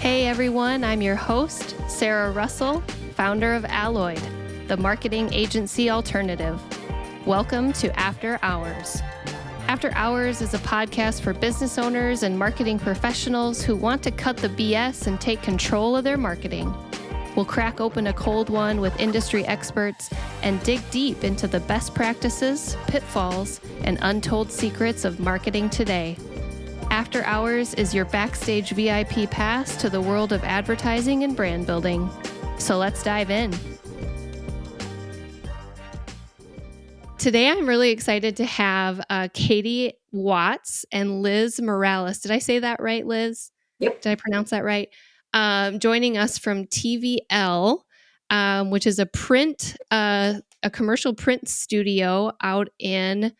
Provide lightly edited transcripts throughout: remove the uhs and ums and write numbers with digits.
Hey everyone, I'm your host, Sarah Russell, founder of Alloyed, the marketing agency alternative. Welcome to After Hours. After Hours is a podcast for business owners and marketing professionals who want to cut the BS and take control of their marketing. We'll crack open a cold one with industry experts and dig deep into the best practices, pitfalls, and untold secrets of marketing today. After Hours is your backstage VIP pass to the world of advertising and brand building. So let's dive in. Today, I'm really excited to have Katie Watts and Liz Morales. Did I say that right, Liz? Yep. Did I pronounce that right? Joining us from TVL, which is a commercial print studio out in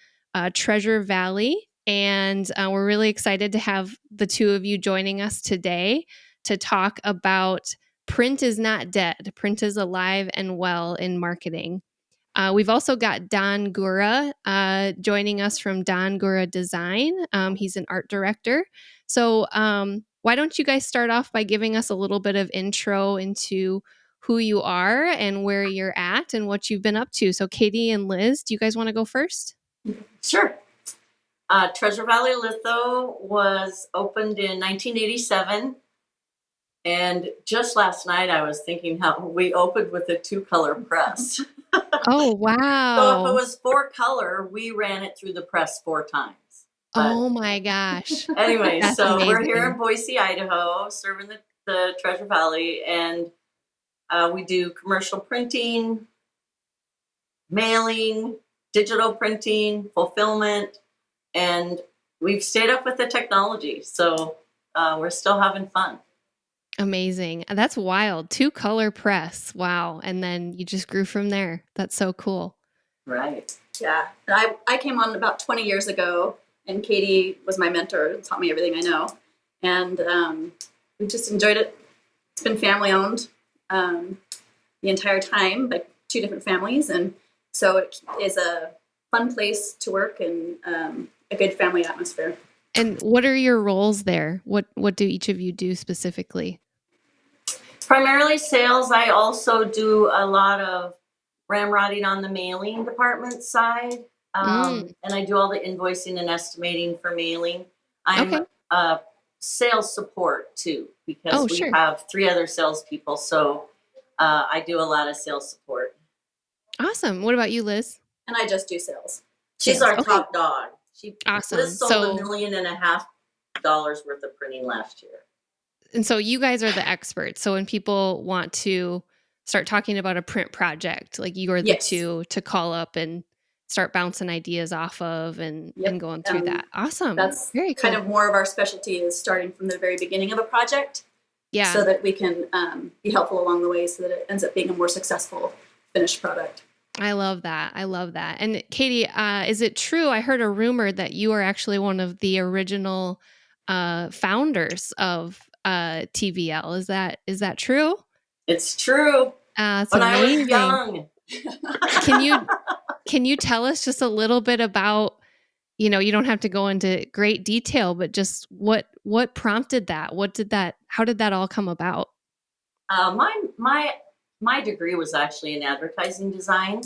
Treasure Valley. And we're really excited to have the two of you joining us today to talk about print is not dead. Print is alive and well in marketing. We've also got Don Gura joining us from Don Gura Design. He's an art director. So why don't you guys start off by giving us a little bit of intro into who you are and where you're at and what you've been up to. So Katie and Liz, do you guys want to go first? Sure. Treasure Valley Litho was opened in 1987. And just last night, I was thinking how we opened with a 2-color press. Oh, wow. So if it was 4-color, we ran it through the press 4 times. But oh my gosh. anyway, That's so amazing. we're here in Boise, Idaho, serving the Treasure Valley. And we do commercial printing, mailing, digital printing, fulfillment. And we've stayed up with the technology. So we're still having fun. Amazing. That's wild. 2-color press. Wow. And then you just grew from there. That's so cool. Right. Yeah. And I came on about 20 years ago, and Katie was my mentor and taught me everything I know. And we just enjoyed it. It's been family owned the entire time, like 2 different families. And so it is a fun place to work and a good family atmosphere. And what are your roles there? What do each of you do specifically? Primarily sales. I also do a lot of ramrodding on the mailing department side. And I do all the invoicing and estimating for mailing. I'm sales support too, because we have 3 other salespeople. So I do a lot of sales support. Awesome. What about you, Liz? And I just do sales. She's our top dog. Awesome. Liz sold $1.5 million worth of printing last year. And so you guys are the experts. So when people want to start talking about a print project, like you are the two to call up and start bouncing ideas off of and going through that. Awesome. That's very cool. Kind of more of our specialty is starting from the very beginning of a project. Yeah. So that we can be helpful along the way so that it ends up being a more successful finished product. I love that. And Katie, is it true? I heard a rumor that you are actually one of the original founders of TVL. Is that true? It's true. It's when amazing. I was young. Can you tell us just a little bit about, you don't have to go into great detail, but just what prompted that? How did that all come about? My degree was actually in advertising design.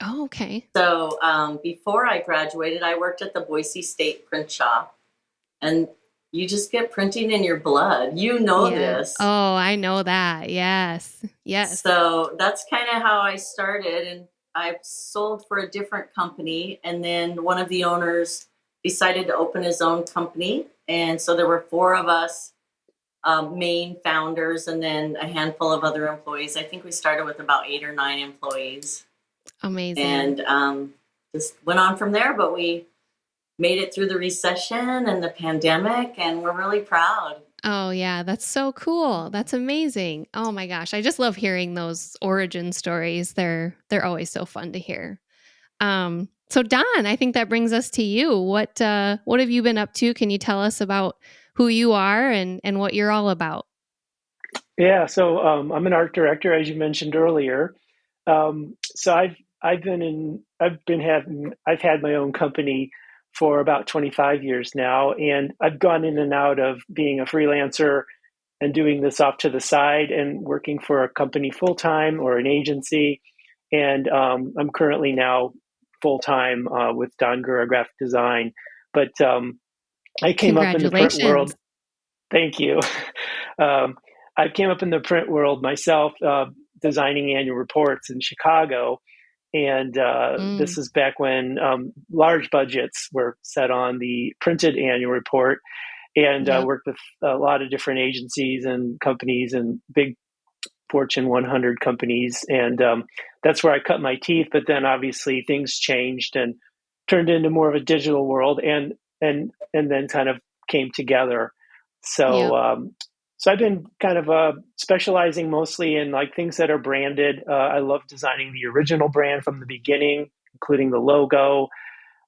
Oh, okay. So before I graduated, I worked at the Boise State print shop, and you just get printing in your blood. You know this. Oh, I know that. Yes. So that's kind of how I started, and I sold for a different company, and then one of the owners decided to open his own company, and so there were 4 of us. Main founders and then a handful of other employees. I think we started with about 8 or 9 employees. Amazing. And just went on from there, but we made it through the recession and the pandemic, and we're really proud. Oh yeah, that's so cool. That's amazing. Oh my gosh, I just love hearing those origin stories. They're always so fun to hear. So Don, I think that brings us to you. What have you been up to? Can you tell us about who you are and what you're all about? Yeah, so I'm an art director, as you mentioned earlier. So I've had my own company for about 25 years now, and I've gone in and out of being a freelancer and doing this off to the side and working for a company full-time or an agency. And I'm currently now full-time with Gura Graphic Design. But I came up in the print Congratulations. world. Thank you. I came up in the print world myself, designing annual reports in Chicago. And this is back when large budgets were set on the printed annual report, and worked with a lot of different agencies and companies and big Fortune 100 companies. And that's where I cut my teeth. But then obviously things changed and turned into more of a digital world, and then kind of came together. So so I've been kind of specializing mostly in like things that are branded. I love designing the original brand from the beginning, including the logo.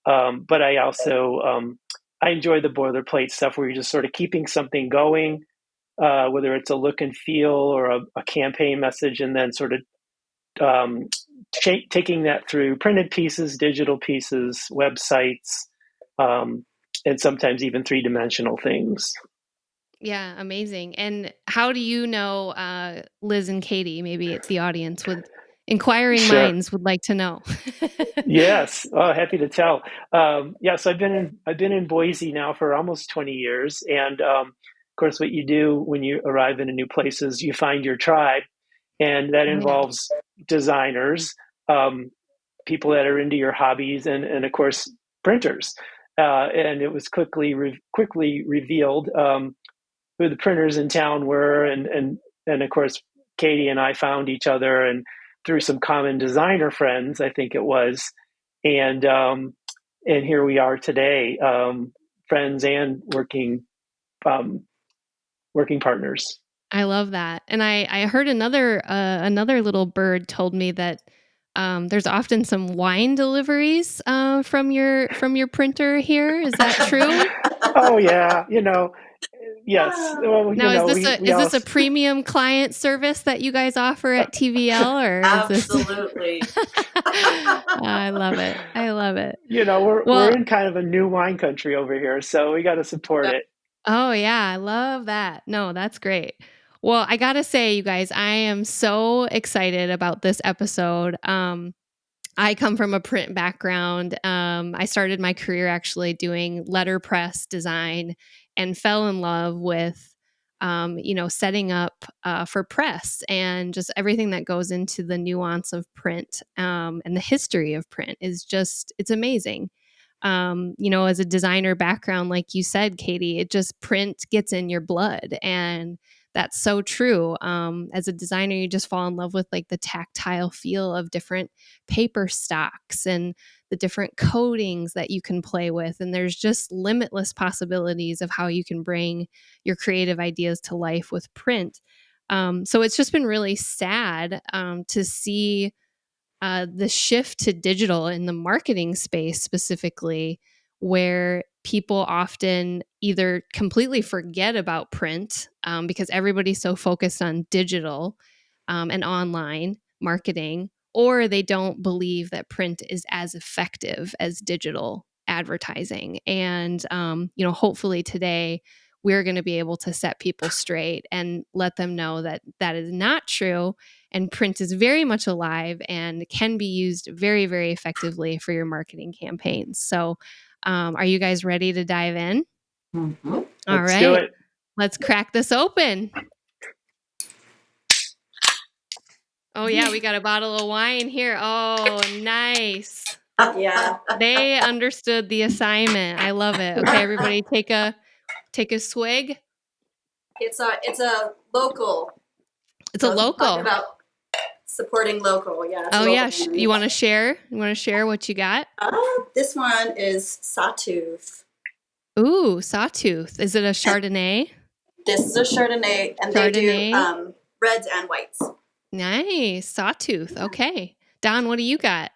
But I also I enjoy the boilerplate stuff where you're just sort of keeping something going, whether it's a look and feel or a campaign message, and then sort of taking that through printed pieces, digital pieces, websites, and sometimes even three-dimensional things. Yeah, amazing. And how do you know Liz and Katie? Maybe the audience with inquiring minds would like to know. Yes, happy to tell. Yes, I've been in Boise now for almost 20 years, and of course, what you do when you arrive in a new place is you find your tribe, and that involves designers, people that are into your hobbies, and of course, printers. And it was quickly revealed who the printers in town were, and of course, Katie and I found each other, and through some common designer friends, I think it was, and here we are today, friends and working partners. I love that. And I heard another little bird told me that there's often some wine deliveries from your printer here. Is that true? Oh yeah, yes. Well, Now, is this a premium client service that you guys offer at TVL, or Absolutely. is this? I love it. I love it. We're in kind of a new wine country over here, so we got to support it. Oh yeah, I love that. No, that's great. Well, I gotta say, you guys, I am so excited about this episode. I come from a print background. I started my career actually doing letterpress design and fell in love with, setting up for press and just everything that goes into the nuance of print and the history of print it's amazing. As a designer background, like you said, Katie, it just print gets in your blood. And that's so true. As a designer, you just fall in love with like the tactile feel of different paper stocks and the different coatings that you can play with. And there's just limitless possibilities of how you can bring your creative ideas to life with print. So it's just been really sad to see the shift to digital in the marketing space specifically, where people often either completely forget about print because everybody's so focused on digital and online marketing, or they don't believe that print is as effective as digital advertising. And, hopefully today we're going to be able to set people straight and let them know that that is not true. And print is very much alive and can be used very, very effectively for your marketing campaigns. So, are you guys ready to dive in? Mm-hmm. All Let's right. do it. Let's crack this open. Oh, yeah. We got a bottle of wine here. Oh, nice. Yeah. They understood the assignment. I love it. Okay, everybody, take a swig. It's a local. It's a local. Talking about supporting local. Yeah. Oh yeah. You want to share? You want to share what you got? This one is Sawtooth. Ooh, Sawtooth. Is it a Chardonnay? This is a Chardonnay, and they do reds and whites. Nice. Sawtooth. Okay. Don, what do you got?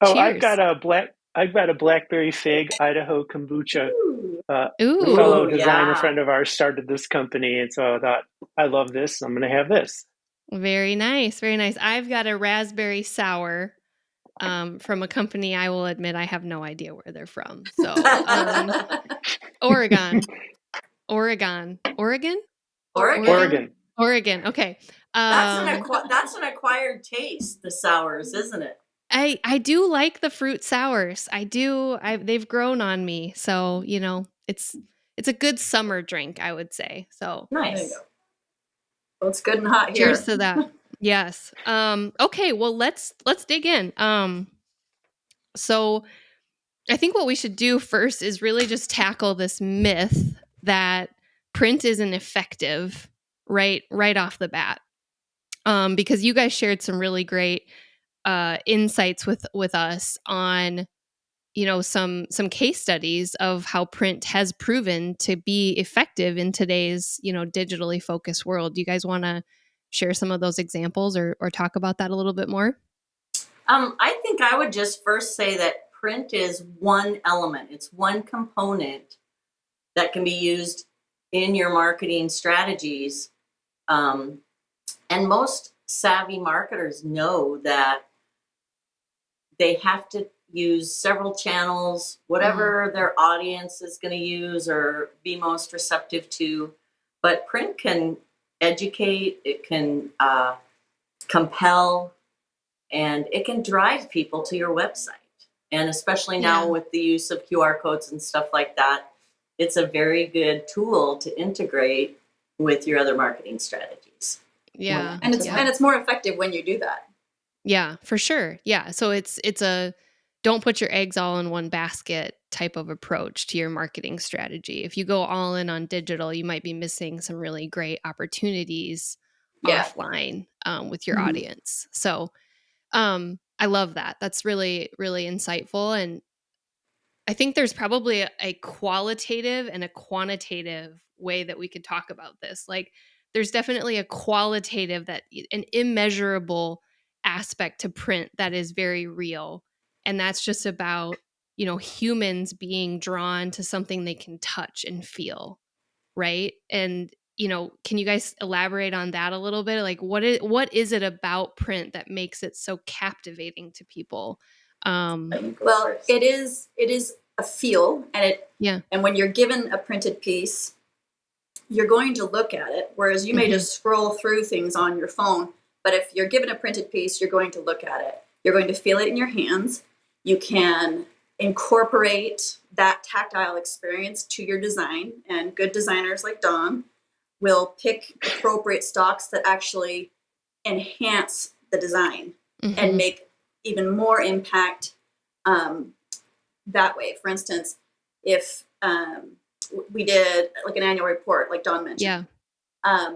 Oh, Cheers. I've got a blackberry fig Idaho kombucha. Ooh. A fellow designer friend of ours started this company, and so I thought, I love this. I'm going to have this. Very nice. Very nice. I've got a raspberry sour from a company I will admit I have no idea where they're from. So Oregon. Oregon. Oregon. Okay. That's an acquired taste, the sours, isn't it? I do like the fruit sours. They've grown on me. So, it's a good summer drink, I would say. So There you Nice. go. Well, it's good and hot here. cheers to that. Yes. Okay, well let's dig in. So I think what we should do first is really just tackle this myth that print isn't effective right off the bat. Because you guys shared some really great insights with us on some case studies of how print has proven to be effective in today's digitally focused world. Do you guys want to share some of those examples or talk about that a little bit more? I think I would just first say that print is one element. It's one component that can be used in your marketing strategies. And most savvy marketers know that they have to use several channels, whatever their audience is going to use or be most receptive to. But print can educate, it can compel, and it can drive people to your website. And especially now with the use of QR codes and stuff like that, it's a very good tool to integrate with your other marketing strategies. Yeah. And it's more effective when you do that. Yeah, for sure. Yeah. So it's a don't put your eggs all in one basket type of approach to your marketing strategy. If you go all in on digital, you might be missing some really great opportunities offline with your audience. So I love that. That's really, really insightful. And I think there's probably a qualitative and a quantitative way that we could talk about this. Like, there's definitely a qualitative, an immeasurable aspect to print that is very real. And that's just about, humans being drawn to something they can touch and feel. Right. And, can you guys elaborate on that a little bit? Like, what is it about print that makes it so captivating to people? Well, it is a feel, and when you're given a printed piece, you're going to look at it, whereas you may just scroll through things on your phone. But if you're given a printed piece, you're going to look at it. You're going to feel it in your hands. You can incorporate that tactile experience to your design, and good designers like Dawn will pick appropriate stocks that actually enhance the design and make even more impact that way. For instance, if we did like an annual report, like Dawn mentioned,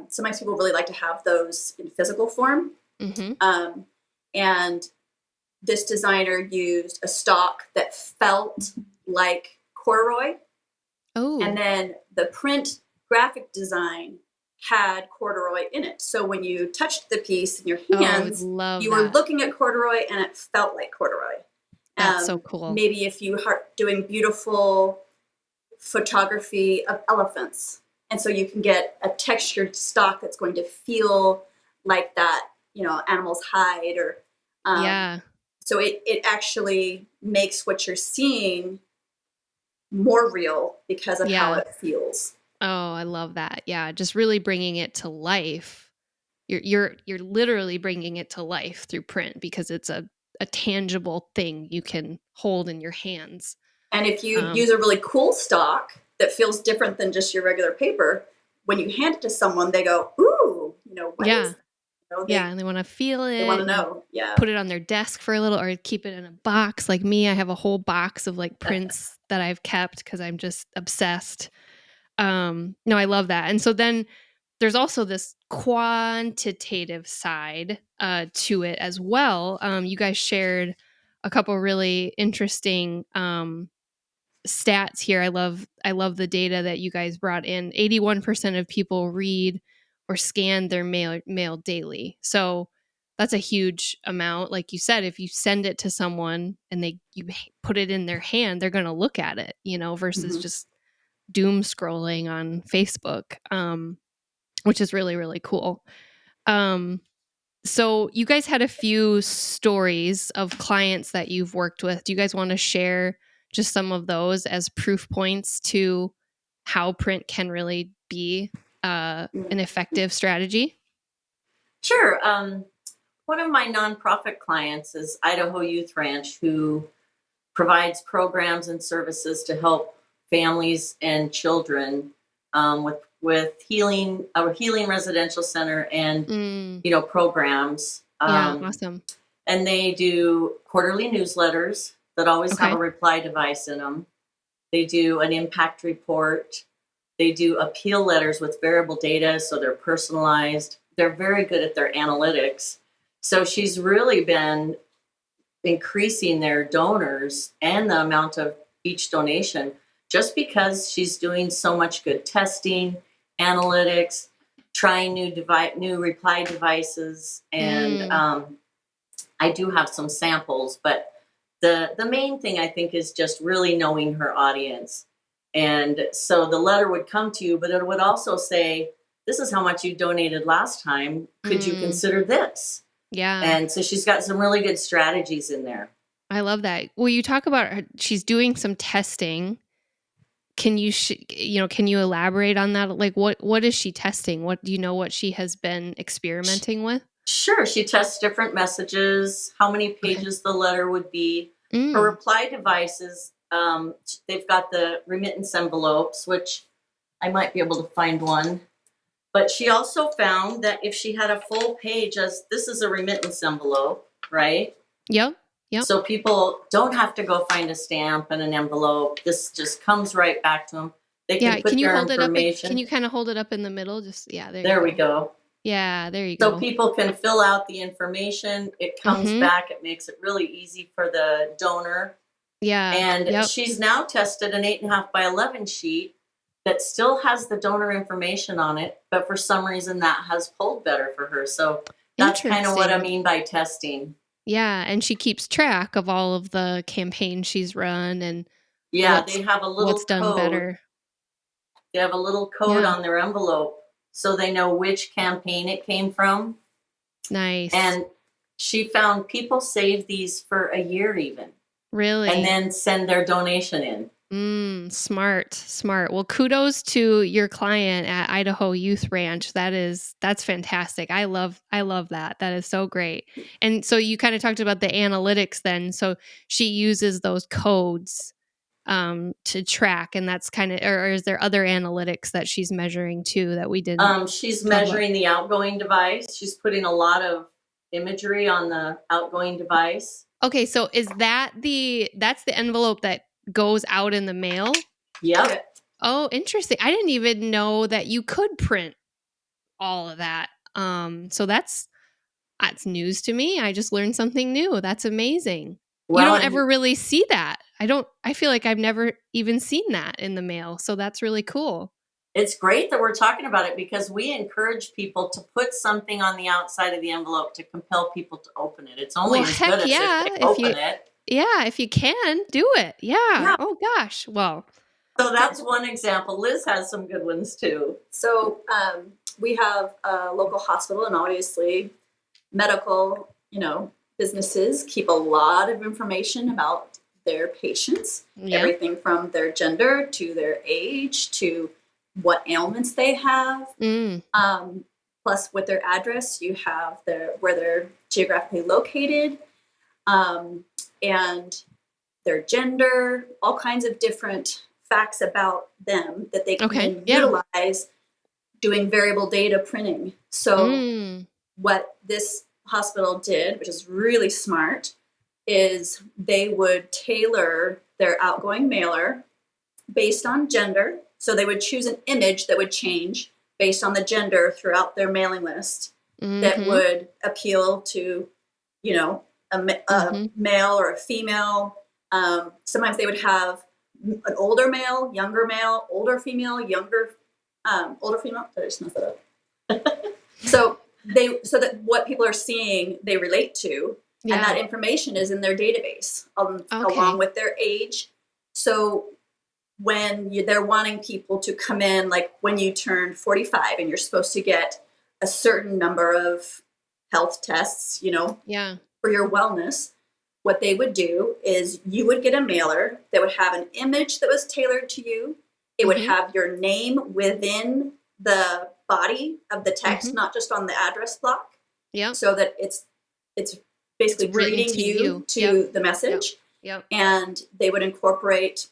sometimes people really like to have those in physical form. And this designer used a stock that felt like corduroy. And then the print graphic design had corduroy in it. So when you touched the piece in your hands, you were looking at corduroy and it felt like corduroy. That's so cool. Maybe if you are doing beautiful photography of elephants, and so you can get a textured stock that's going to feel like that, animal's hide, or so it actually makes what you're seeing more real because of how it feels. Oh, I love that. Yeah, just really bringing it to life. You're literally bringing it to life through print because it's a tangible thing you can hold in your hands. And if you use a really cool stock that feels different than just your regular paper, when you hand it to someone, they go, "Ooh, what is that?" And they want to feel it. They want to know. Put it on their desk for a little, or keep it in a box. Like me, I have a whole box of like prints that I've kept because I'm just obsessed. No, I love that. And so then there's also this quantitative side to it as well. You guys shared a couple really interesting stats here. I love the data that you guys brought in. 81% of people read or scan their mail daily. So that's a huge amount. Like you said, if you send it to someone and you put it in their hand, they're going to look at it, versus just doom scrolling on Facebook, which is really, really cool. So you guys had a few stories of clients that you've worked with. Do you guys want to share just some of those as proof points to how print can really be an effective strategy? Sure. One of my nonprofit clients is Idaho Youth Ranch, who provides programs and services to help families and children with healing, a healing residential center, and programs. Yeah, awesome. And they do quarterly newsletters that always have Okay. a reply device in them. They do an impact report. They do appeal letters with variable data, so they're personalized. They're very good at their analytics. So she's really been increasing their donors and the amount of each donation just because she's doing so much good testing, analytics, trying new reply devices, and I do have some samples, but the main thing I think is just really knowing her audience. And so the letter would come to you, but it would also say, this is how much you donated last time. Could you consider this? Yeah. And so she's got some really good strategies in there. I love that. Well, you talk about her, she's doing some testing. Can you, can you elaborate on that? Like, what is she testing? What do you know what she has been experimenting with? Sure. She tests different messages, how many pages the letter would be. Her reply devices, they've got the remittance envelopes, which I might be able to find one. But she also found that if she had a full page, as this is a remittance envelope, right? Yep. So people don't have to go find a stamp and an envelope. This just comes right back to them. They can put you their hold information. it up? Can you kind of hold it up in the middle? Just there we go. Yeah, there you go. So people can fill out the information. It comes back. It makes it really easy for the donor. Yeah. And she's now tested an 8.5 by 11 sheet that still has the donor information on it, but for some reason that has pulled better for her. So that's kind of what I mean by testing. Yeah, and she keeps track of all of the campaigns she's run and they have a little what's done code. Better. They have a little code on their envelope so they know which campaign it came from. Nice. And she found people save these for a year even. Really? And then send their donation in. Smart. Well, kudos to your client at Idaho Youth Ranch. That's fantastic. I love that. That is so great. And so you kind of talked about the analytics then. So she uses those codes to track, and that's kind of, or is there other analytics that she's measuring too that we didn't? She's measuring the outgoing device. She's putting a lot of imagery on the outgoing device. Okay, so is that's the envelope that goes out in the mail? Yep. Oh, interesting. I didn't even know that you could print all of that. So that's news to me. I just learned something new. That's amazing. Well, you don't ever really see that. I feel like I've never even seen that in the mail. So that's really cool. It's great that we're talking about it because we encourage people to put something on the outside of the envelope to compel people to open it. It's only as good as if they open it. Yeah, if you can, do it. Yeah. Oh, gosh. Well. So that's one example. Liz has some good ones, too. So we have a local hospital, and obviously medical, businesses keep a lot of information about their patients, everything from their gender to their age to what ailments they have. Plus, with their address, you have where they're geographically located, and their gender, all kinds of different facts about them that they can utilize doing variable data printing. So what this hospital did, which is really smart, is they would tailor their outgoing mailer based on gender. So they would choose an image that would change based on the gender throughout their mailing list that would appeal to, a male or a female. Sometimes they would have an older male, younger male, older female, older female. I just messed that up. So that what people are seeing, they relate to, and that information is in their database along with their age. So when they're wanting people to come in, like when you turn 45 and you're supposed to get a certain number of health tests, for your wellness, what they would do is you would get a mailer that would have an image that was tailored to you. It would have your name within the body of the text, not just on the address block. Yep. So that it's basically It's written greeting to you to Yep. the message. Yep. And they would incorporate,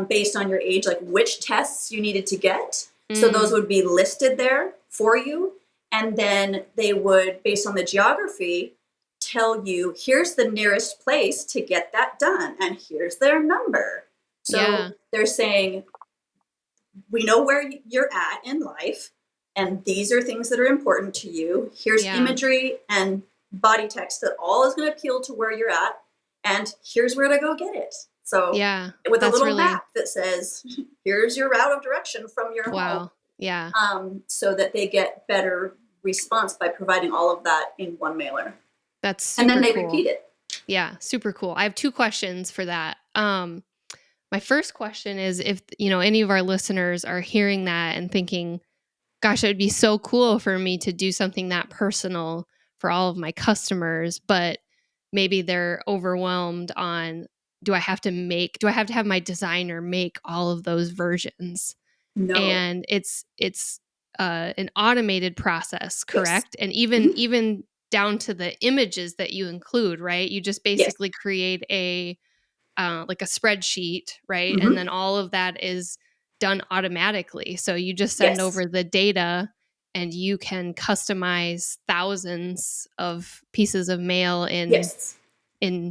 based on your age, like which tests you needed to get. So those would be listed there for you. And then they would, based on the geography, tell you, here's the nearest place to get that done. And here's their number. So they're saying, we know where you're at in life, and these are things that are important to you. Here's imagery and body text that all is going to appeal to where you're at, and here's where to go get it. So with a little map that says, here's your route of direction from your home. Yeah. So that they get better response by providing all of that in one mailer. That's super cool. And then they cool. repeat it. Yeah, super cool. I have 2 questions for that. My first question is if, any of our listeners are hearing that and thinking, gosh, it would be so cool for me to do something that personal for all of my customers, but maybe they're overwhelmed on, do I have to have my designer make all of those versions? No. And it's an automated process, correct? Yes. And even down to the images that you include, right? You just basically create a like a spreadsheet, right? And then all of that is done automatically. So you just send over the data and you can customize thousands of pieces of mail in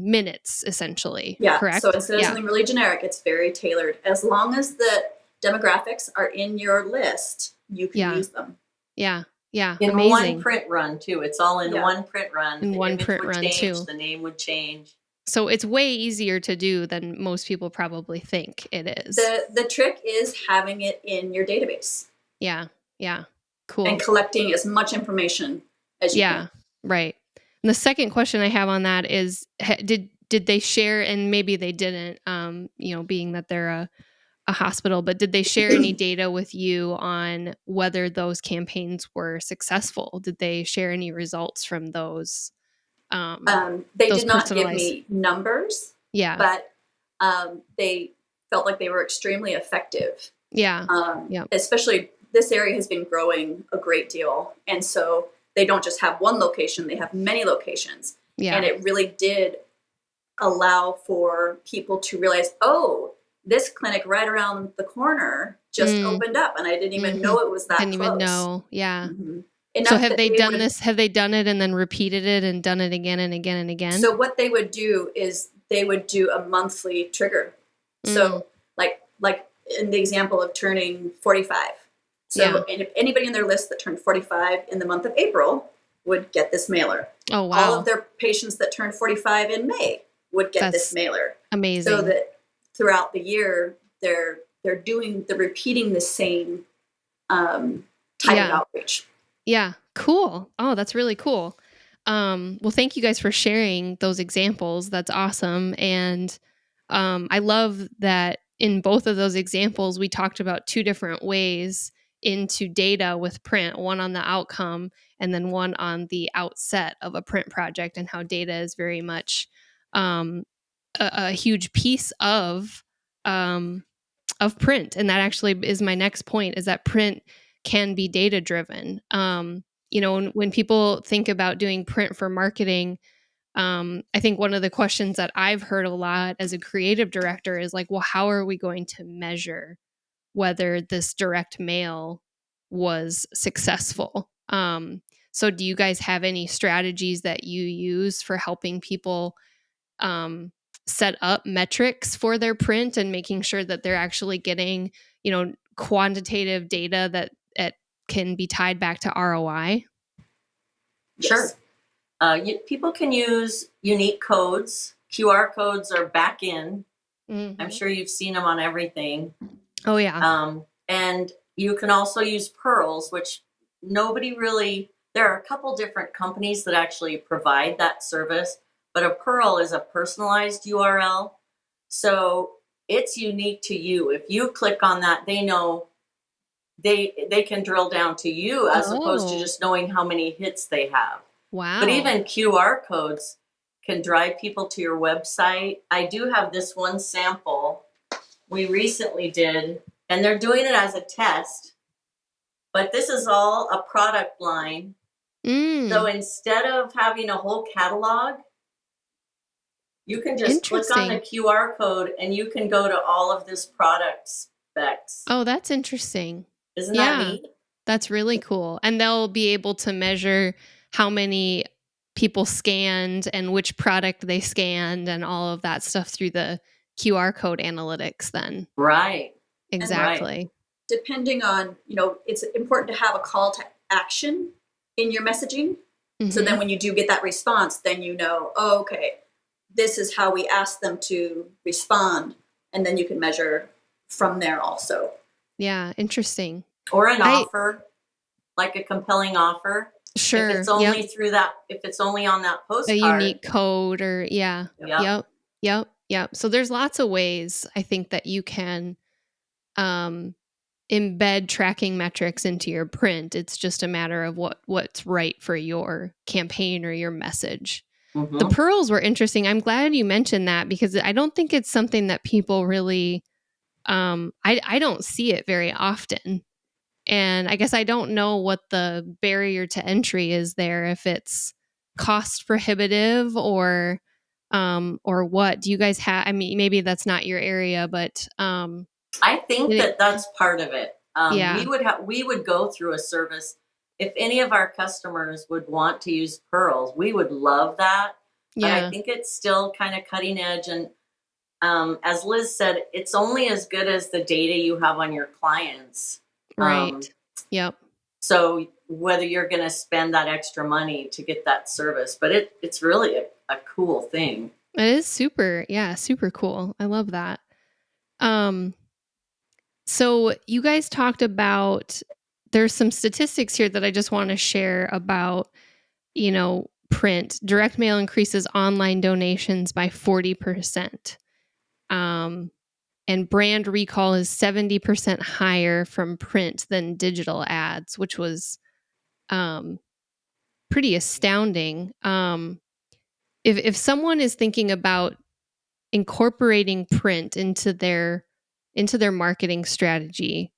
minutes, essentially. Yeah. Correct? So instead of something really generic, it's very tailored. As long as the demographics are in your list, you can use them. Yeah. Yeah. In amazing. one print run too. It's all in one print run. In the one image print would run change, too. The name would change. So it's way easier to do than most people probably think it is. The trick is having it in your database. Yeah. Yeah. Cool. And collecting as much information as you can. Right. And the second question I have on that is, did they share, and maybe they didn't, being that they're a hospital, but did they share any data with you on whether those campaigns were successful? Did they share any results from those? They did not give me numbers. Yeah. But they felt like they were extremely effective. Yeah. Especially this area has been growing a great deal. And so they don't just have one location, they have many locations. Yeah. And it really did allow for people to realize, oh, this clinic right around the corner just opened up, and I didn't even know it was that close. Didn't even know. Yeah. Enough so have they done this? Have they done it and then repeated it and done it again and again and again? So what they would do is they would do a monthly trigger. So like in the example of turning 45. So and if anybody in their list that turned 45 in the month of April would get this mailer. Oh, wow. All of their patients that turned 45 in May would get this mailer. Amazing. So that throughout the year, they're repeating the same type of outreach. Yeah. Cool. Oh, that's really cool. Well, thank you guys for sharing those examples. That's awesome. And I love that in both of those examples, we talked about 2 different ways into data with print, one on the outcome and then one on the outset of a print project, and how data is very much a huge piece of print. And that actually is my next point, is that print can be data driven. When people think about doing print for marketing, I think one of the questions that I've heard a lot as a creative director is like, well, how are we going to measure whether this direct mail was successful? So do you guys have any strategies that you use for helping people set up metrics for their print and making sure that they're actually getting, quantitative data that can be tied back to ROI? Sure. People can use unique codes. QR codes are back in. I'm sure you've seen them on everything. Oh, yeah. And you can also use pearls, which there are a couple different companies that actually provide that service, but a pearl is a personalized URL. So it's unique to you. If you click on that, they know they can drill down to you as opposed to just knowing how many hits they have. Wow. But even QR codes can drive people to your website. I do have this one sample we recently did, and they're doing it as a test. But this is all a product line. So instead of having a whole catalog, you can just click on the QR code and you can go to all of this product specs. Oh, that's interesting. Isn't that neat? That's really cool. And they'll be able to measure how many people scanned and which product they scanned and all of that stuff through the QR code analytics then. Right. Exactly. Right. Depending on, it's important to have a call to action in your messaging. Mm-hmm. So then when you do get that response, then oh, okay, this is how we ask them to respond. And then you can measure from there also. Yeah, interesting. Or an offer, like a compelling offer. Sure. If it's only through that, if it's only on that postcard. A unique code or Yep. So there's lots of ways I think that you can embed tracking metrics into your print. It's just a matter of what's right for your campaign or your message. Mm-hmm. The pearls were interesting. I'm glad you mentioned that because I don't think it's something that people really, I don't see it very often. And I guess I don't know what the barrier to entry is there, if it's cost prohibitive or what. Do you guys have, I mean, maybe that's not your area, but I think that's part of it. We would go through a service. If any of our customers would want to use pearls, we would love that. But I think it's still kind of cutting edge. And as Liz said, it's only as good as the data you have on your clients. Right. Yep. So whether you're going to spend that extra money to get that service, but it's really a cool thing. It is super cool. I love that. So you guys talked about, there's some statistics here that I just want to share about, print. Direct mail increases online donations by 40%. And brand recall is 70% higher from print than digital ads, which was pretty astounding. If someone is thinking about incorporating print into their marketing strategy,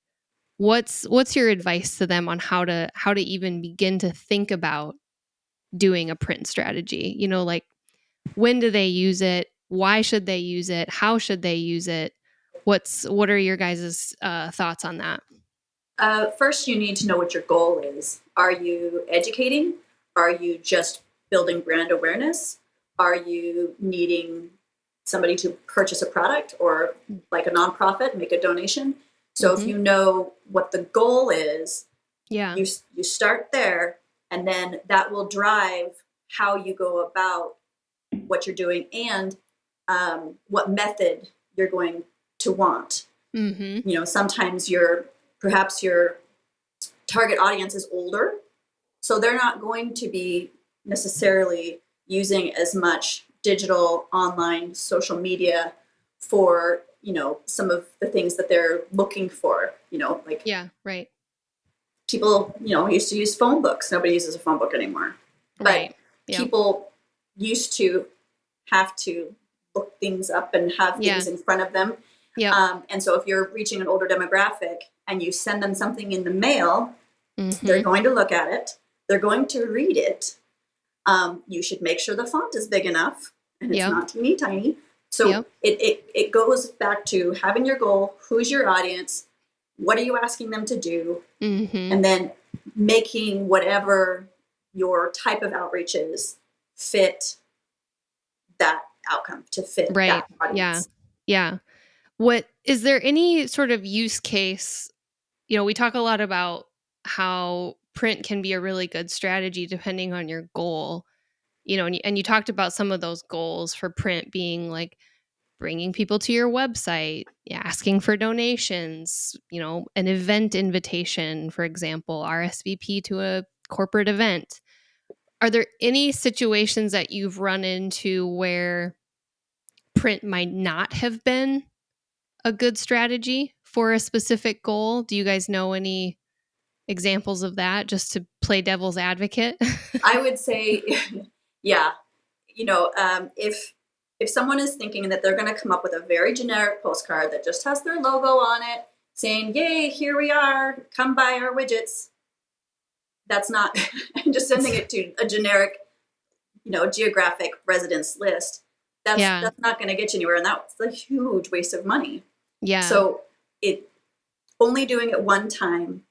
what's your advice to them on how to even begin to think about doing a print strategy? Like, when do they use it? Why should they use it? How should they use it? What are your guys' thoughts on that? First, you need to know what your goal is. Are you educating? Are you just building brand awareness? Are you needing somebody to purchase a product or like a nonprofit, make a donation? So if you know what the goal is, you start there, and then that will drive how you go about what you're doing and what method you're going to want. Mm-hmm. Sometimes perhaps your target audience is older, so they're not going to be necessarily using as much digital, online, social media for, some of the things that they're looking for, like right. People, used to use phone books. Nobody uses a phone book anymore. But people used to have to look things up and have things in front of them. And so if you're reaching an older demographic and you send them something in the mail, they're going to look at it. They're going to read it. You should make sure the font is big enough and it's not teeny tiny. So it goes back to having your goal. Who's your audience? What are you asking them to do? And then making whatever your type of outreach is fit that outcome, to fit that audience. Yeah. What is there any sort of use case? We talk a lot about how print can be a really good strategy depending on your goal. And you talked about some of those goals for print being like bringing people to your website, asking for donations, an event invitation, for example, RSVP to a corporate event. Are there any situations that you've run into where print might not have been a good strategy for a specific goal? Do you guys know any examples of that, just to play devil's advocate? I would say, if someone is thinking that they're going to come up with a very generic postcard that just has their logo on it, saying, yay, here we are, come buy our widgets. That's not just sending it to a generic, geographic residence list. That's not going to get you anywhere. And that's a huge waste of money. Yeah. So only doing it one time,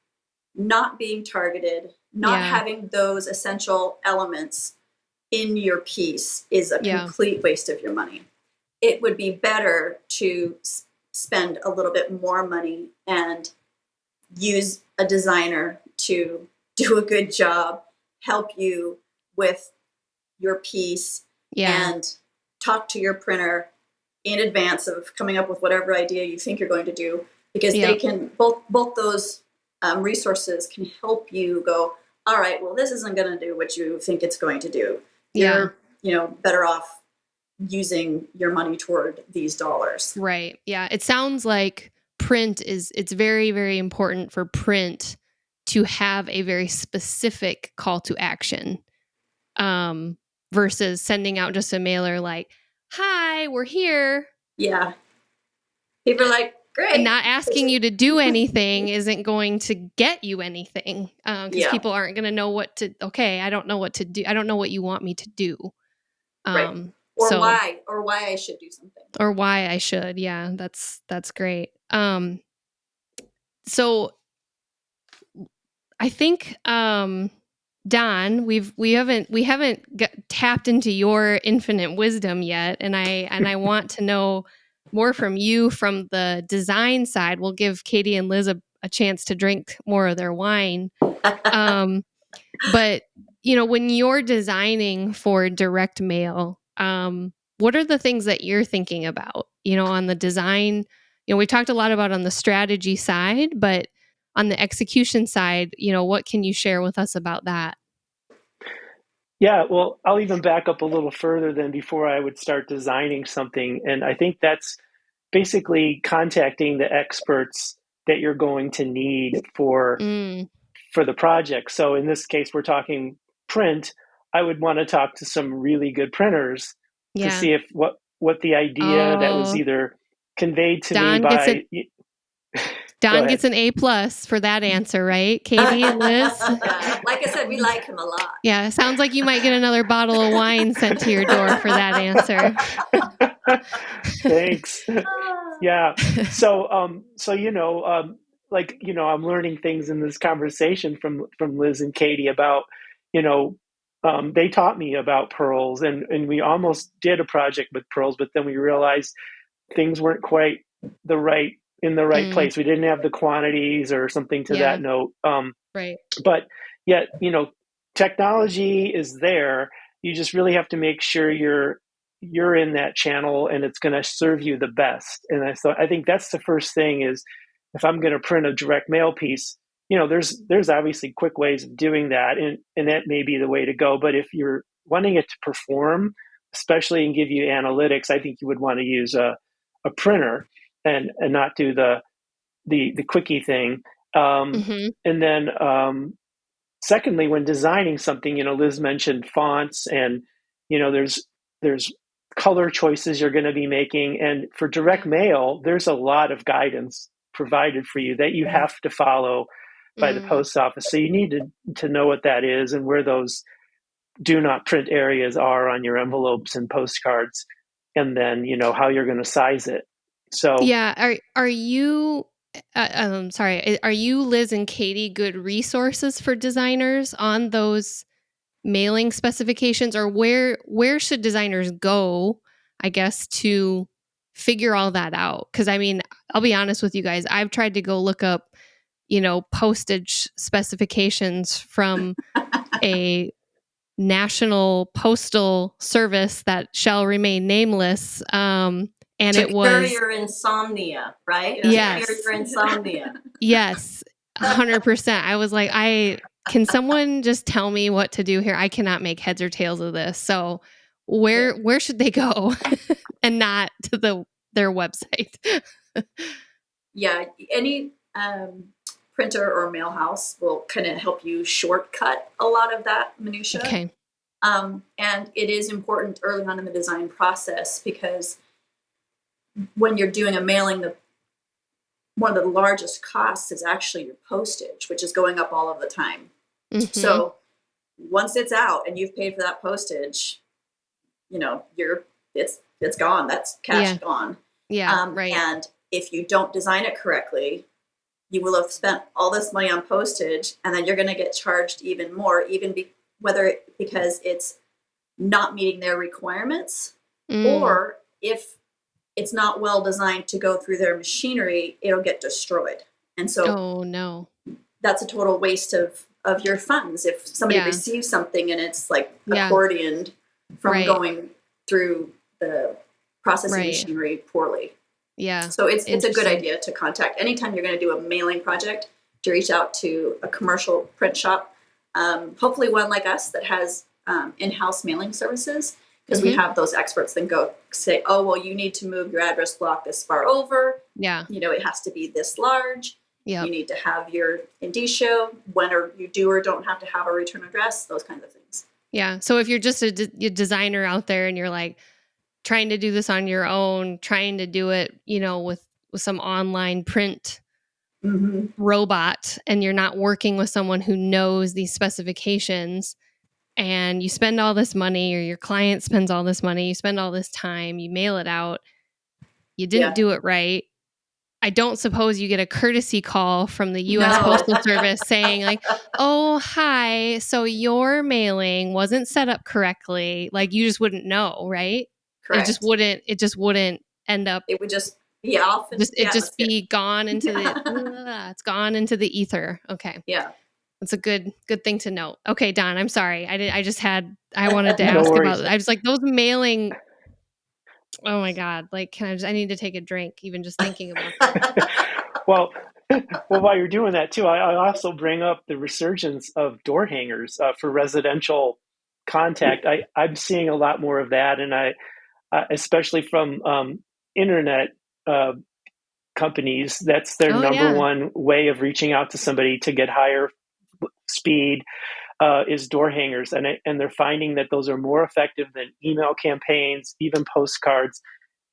not being targeted, not having those essential elements in your piece is a complete waste of your money. It would be better to spend a little bit more money and use a designer to do a good job, help you with your piece, and talk to your printer in advance of coming up with whatever idea you think you're going to do, because they can both those resources can help you go, all right, well, this isn't going to do what you think it's going to do. You're better off using your money toward these dollars. Right. Yeah. It sounds like it's very, very important for print to have a very specific call to action, versus sending out just a mailer like, hi, we're here. Yeah. People are like, great. And not asking you to do anything isn't going to get you anything, because people aren't going to know I don't know what to do. I don't know what you want me to do. Right. Or why I should do something. Or why I should. Yeah, that's great. So I think, Don, we haven't tapped into your infinite wisdom yet, and I want to know more from you from the design side. We'll give Katie and Liz a chance to drink more of their wine. But when you're designing for direct mail, what are the things that you're thinking about, on the design? We talked a lot about on the strategy side, but on the execution side, what can you share with us about that? Yeah, well, I'll even back up a little further than before I would start designing something. And I think that's basically contacting the experts that you're going to need for the project. So in this case, we're talking print. I would want to talk to some really good printers to see if what the idea that was either conveyed to me by... Don gets an A+ for that answer, right? Katie and Liz? Like I said, we like him a lot. Yeah, sounds like you might get another bottle of wine sent to your door for that answer. Thanks. Yeah. So, I'm learning things in this conversation from Liz and Katie about, they taught me about pearls, and we almost did a project with pearls, but then we realized things weren't quite in the right place. We didn't have the quantities or something to that note. Right. But yet, technology is there. You just really have to make sure you're in that channel and it's going to serve you the best. And I think that's the first thing is, if I'm going to print a direct mail piece, there's obviously quick ways of doing that, and that may be the way to go. But if you're wanting it to perform, especially and give you analytics, I think you would want to use a printer and not do the quickie thing. And then secondly, when designing something, Liz mentioned fonts, and there's color choices you're going to be making. And for direct mail, there's a lot of guidance provided for you that you have to follow by the post office. So you need to know what that is and where those do not print areas are on your envelopes and postcards, and then how you're going to size it. So yeah, are you are you, Liz and Katie, good resources for designers on those mailing specifications, or where should designers go, I guess, to figure all that out? Because I'll be honest with you guys, I've tried to go look up postage specifications from a national postal service that shall remain nameless, and to it was cure your insomnia, right? Yes. To cure your insomnia. Yes, 100%. I was like, can someone just tell me what to do here? I cannot make heads or tails of this. So where should they go and not to their website? Yeah, any printer or mail house will kind of help you shortcut a lot of that minutia. Okay. And it is important early on in the design process, because when you're doing a mailing, one of the largest costs is actually your postage, which is going up all of the time. Mm-hmm. So once it's out and you've paid for that postage, it's gone. That's cash gone. Yeah, right. And if you don't design it correctly, you will have spent all this money on postage, and then you're going to get charged even more, because it's not meeting their requirements, or if it's not well designed to go through their machinery, it'll get destroyed. And so that's a total waste of your funds. If somebody receives something and it's like accordioned from going through the processing machinery poorly. Yeah. So it's a good idea to contact, anytime you're going to do a mailing project, to reach out to a commercial print shop, hopefully one like us that has in-house mailing services, because we have those experts that go say, oh, well, you need to move your address block this far over. Yeah. It has to be this large. Yep. You need to have your indicia, when you do or don't have to have a return address, those kinds of things. Yeah. So if you're just a designer out there and you're like trying to do this on your own, trying to do it, with some online print robot, and you're not working with someone who knows these specifications, and you spend all this money, or your client spends all this money, you spend all this time, you mail it out, you didn't do it right. I don't suppose you get a courtesy call from the U.S. Postal Service saying like, oh, hi, so your mailing wasn't set up correctly. Like, you just wouldn't know, right? Correct. It just wouldn't end up. It would just be off. It'd just be gone into it's gone into the ether. Okay. Yeah. That's a good thing to note. Okay, Don, I'm sorry. I wanted to ask about, I was like, those mailing, oh my God, like, I need to take a drink, even just thinking about that. Well, while you're doing that too, I also bring up the resurgence of door hangers for residential contact. I'm seeing a lot more of that, and especially from internet companies, that's their number one way of reaching out to somebody to get higher speed is door hangers, and they're finding that those are more effective than email campaigns, even postcards.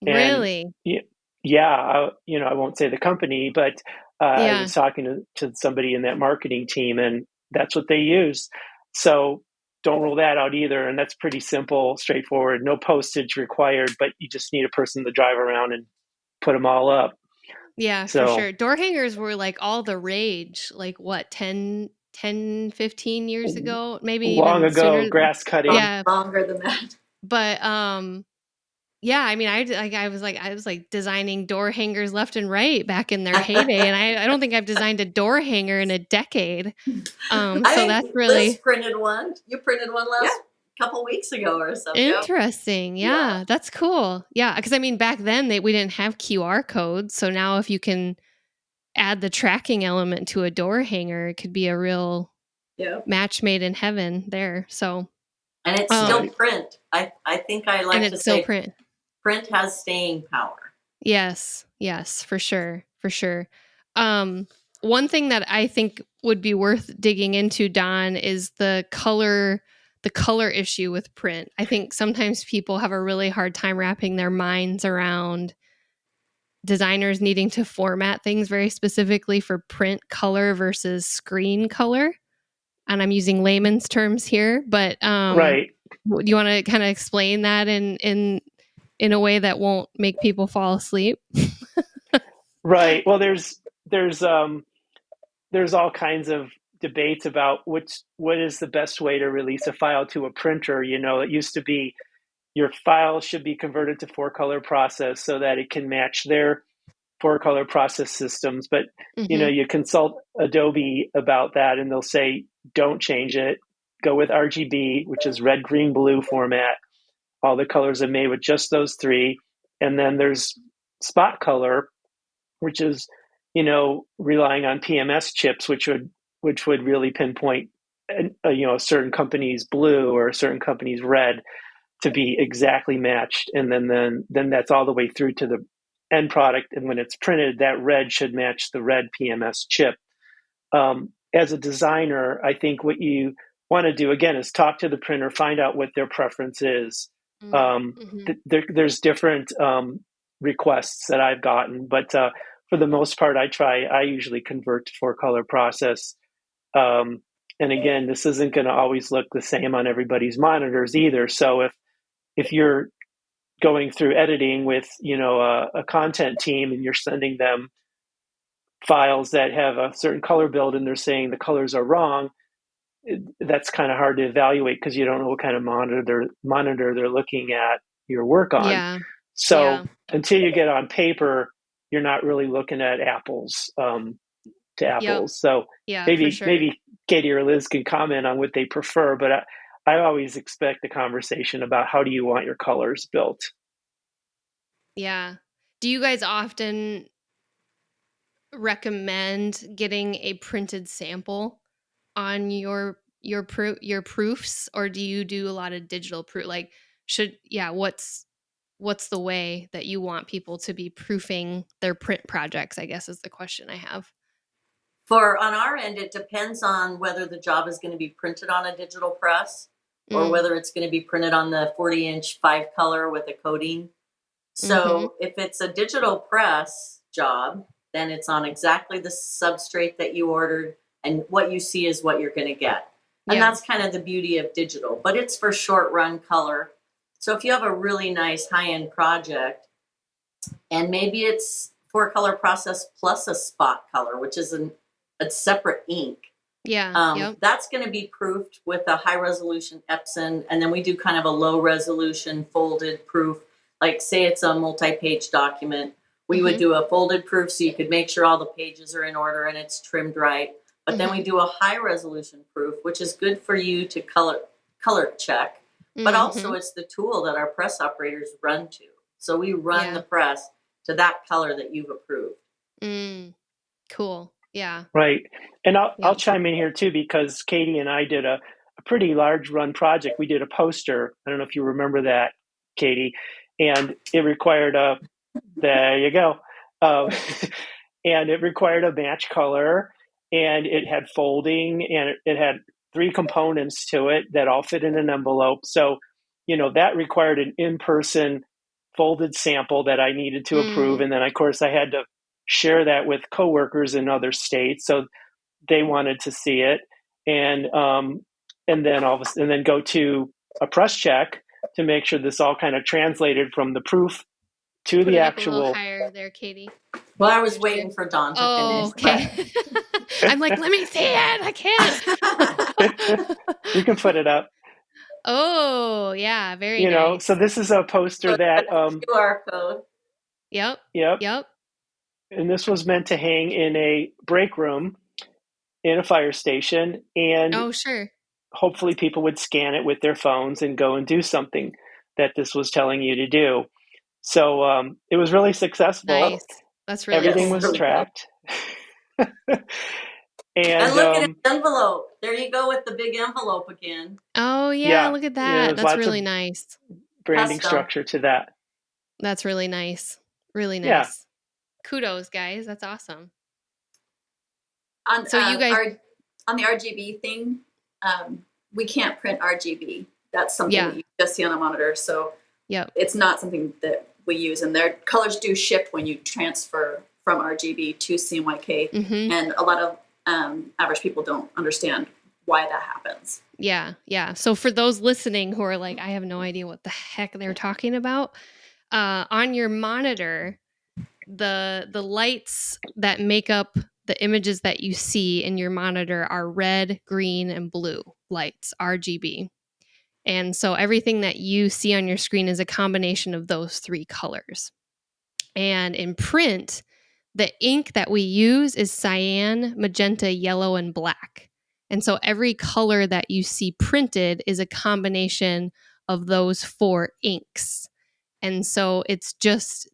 Really? And I won't say the company, but I was talking to somebody in that marketing team, and that's what they use. So don't rule that out either. And that's pretty simple, straightforward, no postage required, but you just need a person to drive around and put them all up. Yeah, for sure. Door hangers were like all the rage, like what, 10, 15 years ago? Maybe long even ago, sooner. grass cutting. Yeah. Longer than that. But I mean, I was like designing door hangers left and right back in their heyday, and I don't think I've designed a door hanger in a decade. So that's really Liz printed one. You printed one last couple weeks ago or something. interesting. Yeah, that's cool. Yeah, because I mean, back then we didn't have QR codes, so now if you can add the tracking element to a door hanger, it could be a real match made in heaven there. So, and it's still print. I think I like to say print. Print has staying power. Yes, for sure. One thing that I think would be worth digging into, Don, is the color issue with print. I think sometimes people have a really hard time wrapping their minds around designers needing to format things very specifically for print color versus screen color. And I'm using layman's terms here, but right. Do you want to kind of explain that in a way that won't make people fall asleep? Right. Well, there's all kinds of debates about what is the best way to release a file to a printer. It used to be your file should be converted to 4-color process so that it can match their 4-color process systems. But you consult Adobe about that, and they'll say don't change it. Go with RGB, which is red, green, blue format. All the colors are made with just those 3. And then there's spot color, which is, relying on PMS chips, which would really pinpoint, a certain company's blue or a certain company's red to be exactly matched. And then that's all the way through to the end product. And when it's printed, that red should match the red PMS chip. As a designer, I think what you want to do, again, is talk to the printer, find out what their preference is. There's different requests that I've gotten, but for the most part, I usually convert to 4-color process. And again, this isn't going to always look the same on everybody's monitors either. So if you're going through editing with, a content team and you're sending them files that have a certain color build and they're saying the colors are wrong, that's kind of hard to evaluate because you don't know what kind of monitor they're looking at your work on. Yeah. So until you get on paper, you're not really looking at apples to apples. So maybe Katie or Liz can comment on what they prefer, but I always expect a conversation about how do you want your colors built. Yeah. Do you guys often recommend getting a printed sample on your proofs, or do you do a lot of digital proof? Like, what's the way that you want people to be proofing their print projects, I guess is the question I have. On our end, it depends on whether the job is going to be printed on a digital press or whether it's going to be printed on the 40-inch 5-color with a coating. So if it's a digital press job, then it's on exactly the substrate that you ordered, and what you see is what you're going to get. And that's kind of the beauty of digital, but it's for short run color. So if you have a really nice high-end project, and maybe it's 4-color process plus a spot color, which is a separate ink. That's going to be proofed with a high resolution Epson, and then we do kind of a low resolution folded proof. Like say it's a multi-page document, we would do a folded proof so you could make sure all the pages are in order and it's trimmed right. But then we do a high resolution proof, which is good for you to color check, but also it's the tool that our press operators run to. So we run the press to that color that you've approved. Cool. Yeah. Right. And I'll chime in here too, because Katie and I did a pretty large run project. We did a poster. I don't know if you remember that, Katie, and it required there you go. And it required a match color, and it had folding, and it had 3 components to it that all fit in an envelope. So, that required an in-person folded sample that I needed to approve. And then of course I had to share that with coworkers in other states. So they wanted to see it. And then go to a press check to make sure this all kind of translated from the proof to the actual. A little higher there, Katie. Well, I was waiting for Dawn to finish. Okay. I'm like, let me see it. I can't. You can put it up. Oh, yeah. Very nice. So this is a poster that QR code. Yep. And this was meant to hang in a break room in a fire station. And hopefully people would scan it with their phones and go and do something that this was telling you to do. So it was really successful. Nice. That's really Everything was tracked. And look at the envelope. There you go with the big envelope again. Oh, yeah. Look at that. That's really nice. Branding structure to that. That's really nice. Really nice. Yeah. Kudos, guys. That's awesome. So you guys on the RGB thing, we can't print RGB. That's something that you just see on a monitor. So it's not something that we use. And their colors do shift when you transfer from RGB to CMYK. And a lot of average people don't understand why that happens. Yeah. So for those listening who are like, I have no idea what the heck they're talking about, on your monitor, the lights that make up the images that you see in your monitor are red, green, and blue lights, RGB. And so everything that you see on your screen is a combination of those 3 colors. And in print, the ink that we use is cyan, magenta, yellow, and black. And so every color that you see printed is a combination of those 4 inks. And so it's just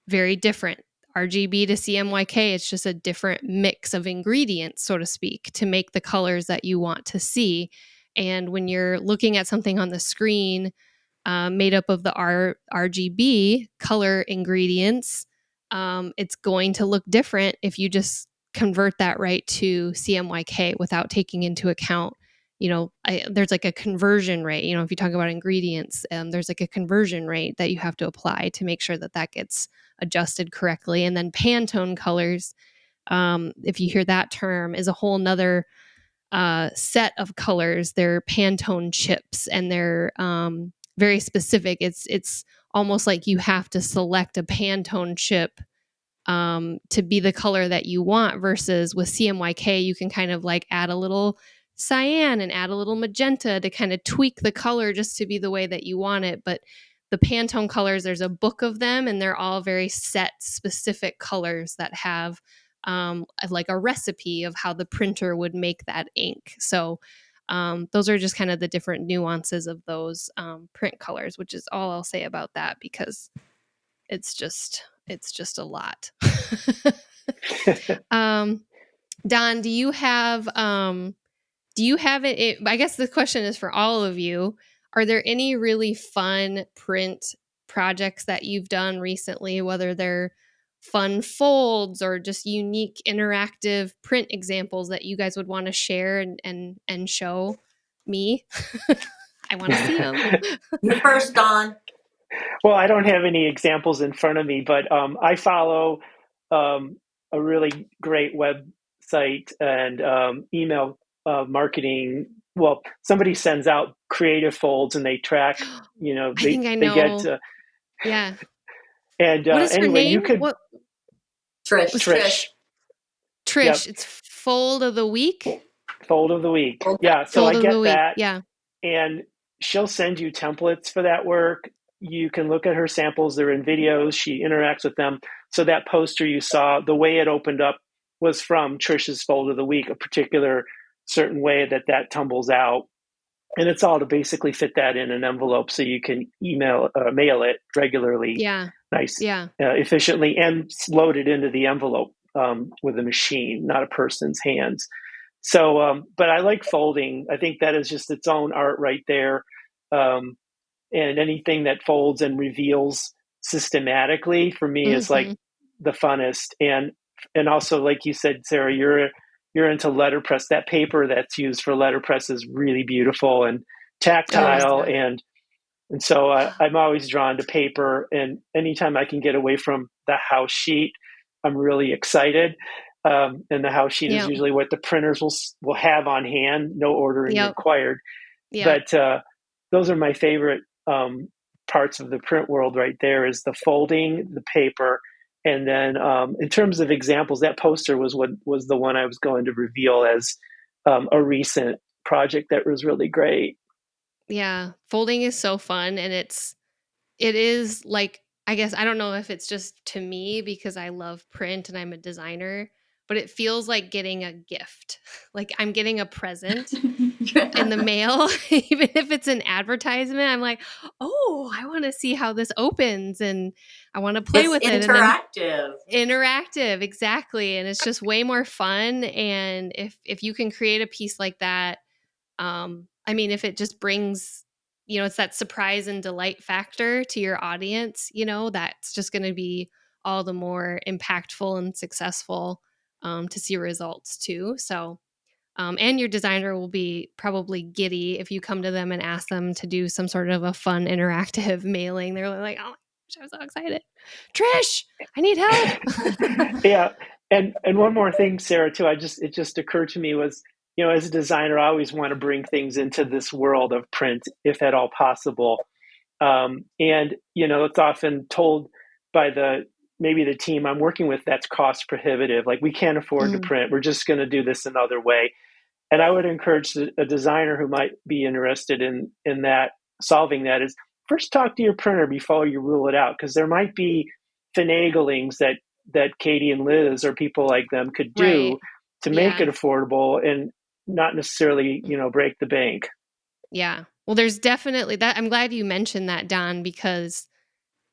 very different. RGB to CMYK, it's just a different mix of ingredients, so to speak, to make the colors that you want to see. And when you're looking at something on the screen made up of the RGB color ingredients, it's going to look different if you just convert that right to CMYK without taking into account there's like a conversion rate. If you talk about ingredients, there's like a conversion rate that you have to apply to make sure that that gets adjusted correctly. And then Pantone colors, if you hear that term, is a whole nother set of colors. They're Pantone chips, and they're very specific. It's almost like you have to select a Pantone chip to be the color that you want, versus with CMYK, you can kind of like add a little cyan and add a little magenta to kind of tweak the color just to be the way that you want it. But the Pantone colors, there's a book of them, and they're all very set, specific colors that have like a recipe of how the printer would make that ink. So those are just kind of the different nuances of those print colors, which is all I'll say about that, because it's just a lot. Don, do you have it? I guess the question is for all of you. Are there any really fun print projects that you've done recently, whether they're fun folds or just unique interactive print examples that you guys would want to share and show me? I want to see them. You're first, Don. Well, I don't have any examples in front of me, but I follow a really great website and email marketing. Well, somebody sends out creative folds and they track, I think I know. They get, yeah. And what is anyway, her name? you could Trish. Yep. It's fold of the week. Fold of the week. Yeah. So I get that. Yeah. And she'll send you templates for that work. You can look at her samples. They're in videos. She interacts with them. So that poster you saw, the way it opened up was from Trish's Fold of the Week, a particular certain way that tumbles out. And it's all to basically fit that in an envelope so you can mail it regularly. Yeah. Nice. Yeah. Efficiently, and load it into the envelope with a machine, not a person's hands. So, but I like folding. I think that is just its own art right there. And anything that folds and reveals systematically for me is like the funnest. And also, like you said, Sarah, you're into letterpress. That paper that's used for letterpress is really beautiful and tactile. And so I'm always drawn to paper. And anytime I can get away from the house sheet, I'm really excited. And the house sheet is usually what the printers will have on hand, no ordering required. But those are my favorite parts of the print world right there, is the folding, the paper. And then in terms of examples, that poster was the one I was going to reveal as a recent project that was really great. Yeah, folding is so fun, and it is like, I guess, I don't know if it's just to me because I love print and I'm a designer, but it feels like getting a gift. Like I'm getting a present in the mail, even if it's an advertisement. I'm like, oh, I want to see how this opens, and I want to play with it. Interactive, exactly. And it's just way more fun. And if you can create a piece like that, I mean, if it just brings, it's that surprise and delight factor to your audience, that's just going to be all the more impactful and successful to see results too. So, and your designer will be probably giddy if you come to them and ask them to do some sort of a fun interactive mailing. They're like, oh, I'm so excited. Trish, I need help. Yeah. And one more thing, Sarah, too, it just occurred to me was, as a designer, I always want to bring things into this world of print, if at all possible. And, it's often told by maybe the team I'm working with, that's cost prohibitive. Like, we can't afford to print. We're just going to do this another way. And I would encourage a designer who might be interested in that, solving that, is first talk to your printer before you rule it out, because there might be finaglings that Katie and Liz or people like them could do to make it affordable and not necessarily, break the bank. Yeah. Well, there's definitely that. I'm glad you mentioned that, Don, because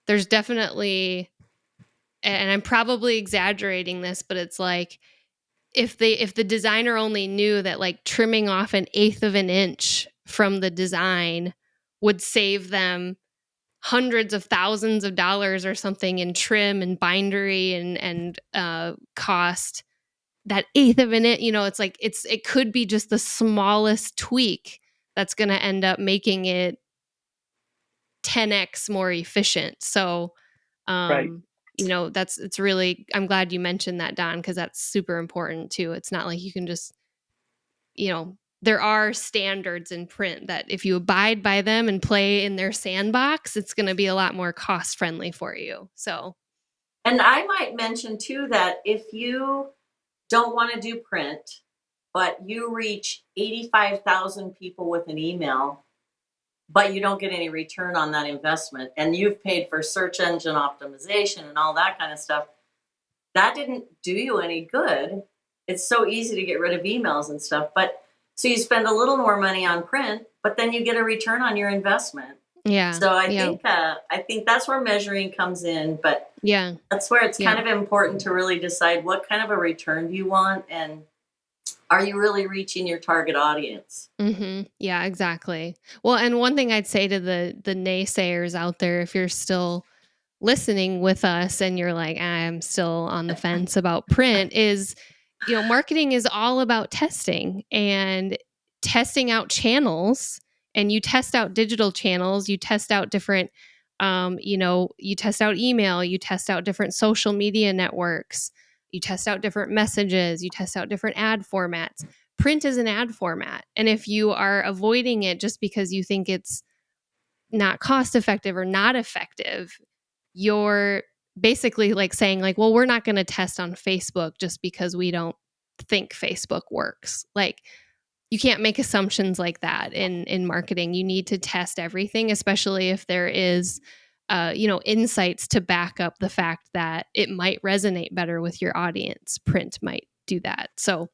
there's definitely, and I'm probably exaggerating this, but it's like, if the designer only knew that like trimming off 1/8 of an inch from the design would save them hundreds of thousands of dollars or something in trim and bindery and cost, that eighth of an inch, it's like it could be just the smallest tweak that's going to end up making it 10x more efficient. So, Right. it's really, I'm glad you mentioned that, Don, because that's super important too. It's not like you can just, there are standards in print that if you abide by them and play in their sandbox, it's going to be a lot more cost friendly for you. So, and I might mention too that if you don't want to do print, but you reach 85,000 people with an email, but you don't get any return on that investment, and you've paid for search engine optimization and all that kind of stuff, that didn't do you any good. It's so easy to get rid of emails and stuff, but so you spend a little more money on print, but then you get a return on your investment. yeah. So I think that's where measuring comes in, but yeah, that's where it's kind of important to really decide what kind of a return do you want, and are you really reaching your target audience? Mm-hmm. Yeah, exactly. Well, and one thing I'd say to the naysayers out there, if you're still listening with us and you're like, I'm still on the fence about print, is, marketing is all about testing and testing out channels. And you test out digital channels, you test out different, you test out email, you test out different social media networks, you test out different messages, you test out different ad formats. Print is an ad format. And if you are avoiding it just because you think it's not cost effective or not effective, you're basically like saying like, well, we're not going to test on Facebook just because we don't think Facebook works. Like, you can't make assumptions like that in marketing. You need to test everything, especially if there is insights to back up the fact that it might resonate better with your audience. Print might do that. So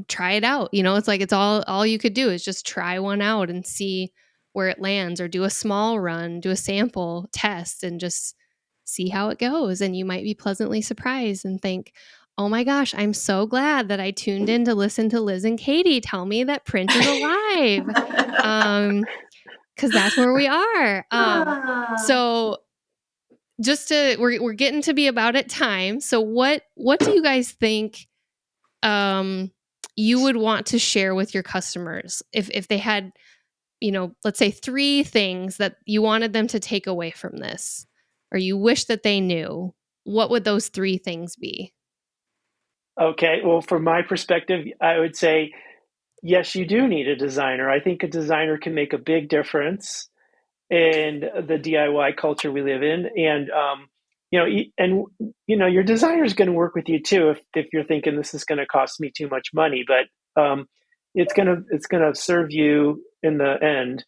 try it out. It's like, it's all you could do is just try one out and see where it lands, or do a small run, do a sample test, and just see how it goes. And you might be pleasantly surprised and think, oh my gosh, I'm so glad that I tuned in to listen to Liz and Katie tell me that print is alive. Cause that's where we are. So we're getting to be about at time. So what do you guys think you would want to share with your customers if they had, let's say 3 things that you wanted them to take away from this, or you wish that they knew? What would those 3 things be? Okay. Well, from my perspective, I would say, yes, you do need a designer. I think a designer can make a big difference in the DIY culture we live in. And, your designer is going to work with you too if you're thinking this is going to cost me too much money, but it's going to serve you in the end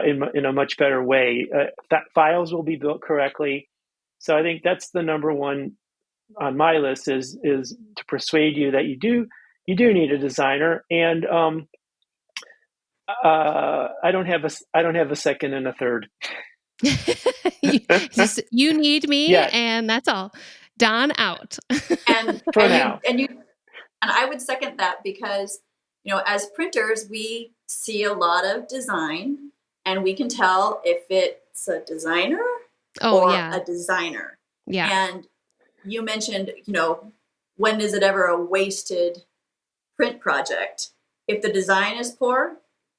in a much better way. That files will be built correctly. So I think that's the number one on my list is to persuade you that you do need a designer. And I don't have a second and a third. you need me, yes. And that's all. Don out. And for now. And I would second that, because as printers we see a lot of design, and we can tell if it's a designer or a designer. Yeah. And you mentioned, when is it ever a wasted print project? If the design is poor,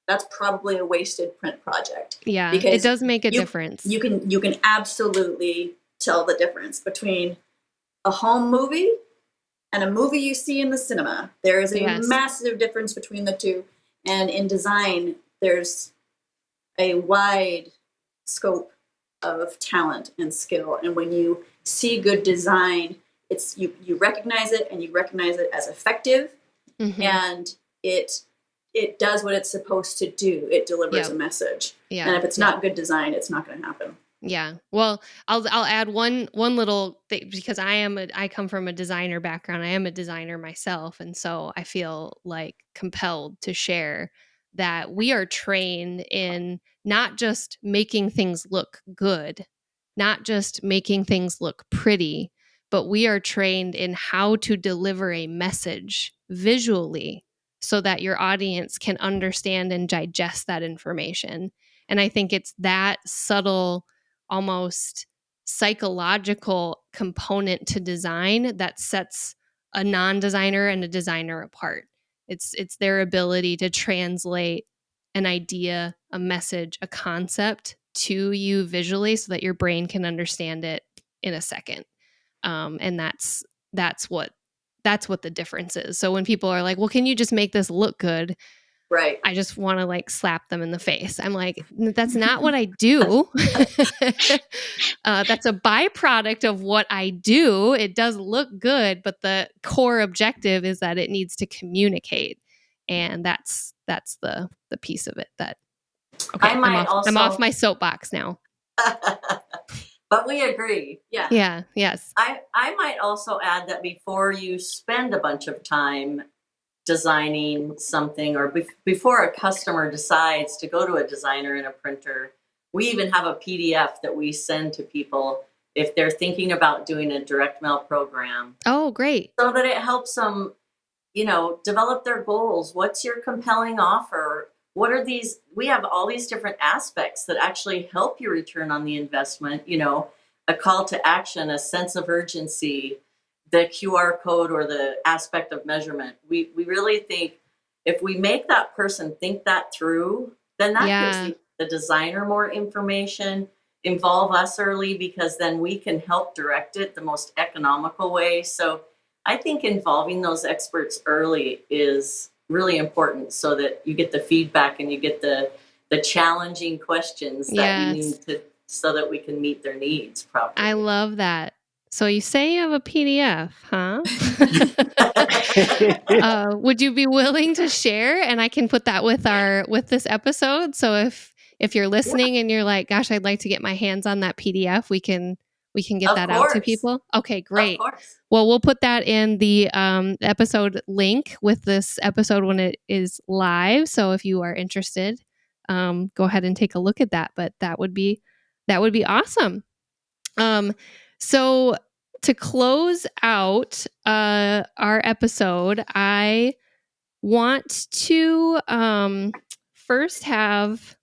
that's probably a wasted print project. Yeah, because it does make a difference. You can absolutely tell the difference between a home movie and a movie you see in the cinema. There is a massive difference between the two. And in design, there's a wide scope of talent and skill. And when you see good design, it's you recognize it, and you recognize it as effective, and it does what it's supposed to do. It delivers a message. Yeah. And if it's not good design, it's not going to happen. Yeah. Well, I'll add one little thing, because I come from a designer background. I am a designer myself, and so I feel like compelled to share that we are trained in not just making things look good, not just making things look pretty, but we are trained in how to deliver a message visually so that your audience can understand and digest that information. And I think it's that subtle, almost psychological component to design that sets a non-designer and a designer apart. It's their ability to translate an idea, a message, a concept to you visually so that your brain can understand it in a second. And that's what the difference is. So when people are like, well, can you just make this look good? Right. I just want to like slap them in the face. I'm like, that's not what I do. That's a byproduct of what I do. It does look good, but the core objective is that it needs to communicate. And that's the piece of it that, okay, I'm off my soapbox now. But we agree. Yeah. Yeah. Yes. I might also add that before you spend a bunch of time designing something, or before a customer decides to go to a designer and a printer, we even have a PDF that we send to people if they're thinking about doing a direct mail program. Oh, great. So that it helps them, develop their goals. What's your compelling offer? What are these? We have all these different aspects that actually help you return on the investment, a call to action, a sense of urgency, the QR code, or the aspect of measurement. We really think if we make that person think that through, then that gives the designer more information, involve us early, because then we can help direct it the most economical way. So I think involving those experts early is really important so that you get the feedback and you get the challenging questions that you need to, so that we can meet their needs properly. I love that. So you say you have a PDF, huh? Would you be willing to share? And I can put that with this episode. So if you're listening and you're like, gosh, I'd like to get my hands on that PDF, we can get that out to people. Okay, great. Well, we'll put that in the episode link with this episode when it is live. So if you are interested, go ahead and take a look at that. But that would be awesome. So to close out our episode, I want to first have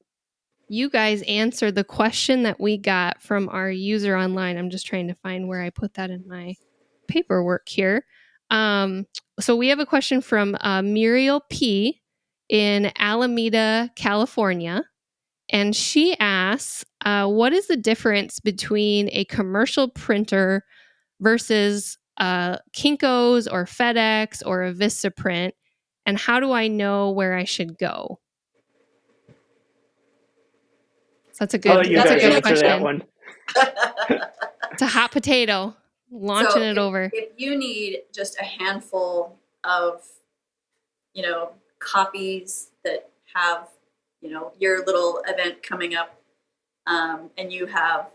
you guys answer the question that we got from our user online. I'm just trying to find where I put that in my paperwork here. So we have a question from Muriel P. in Alameda, California. And she asks, what is the difference between a commercial printer versus Kinko's or FedEx or a Vistaprint? And how do I know where I should go? So that's a good question. That one. It's a hot potato. Launching it over. If you need just a handful of, copies that have, your little event coming up, and you have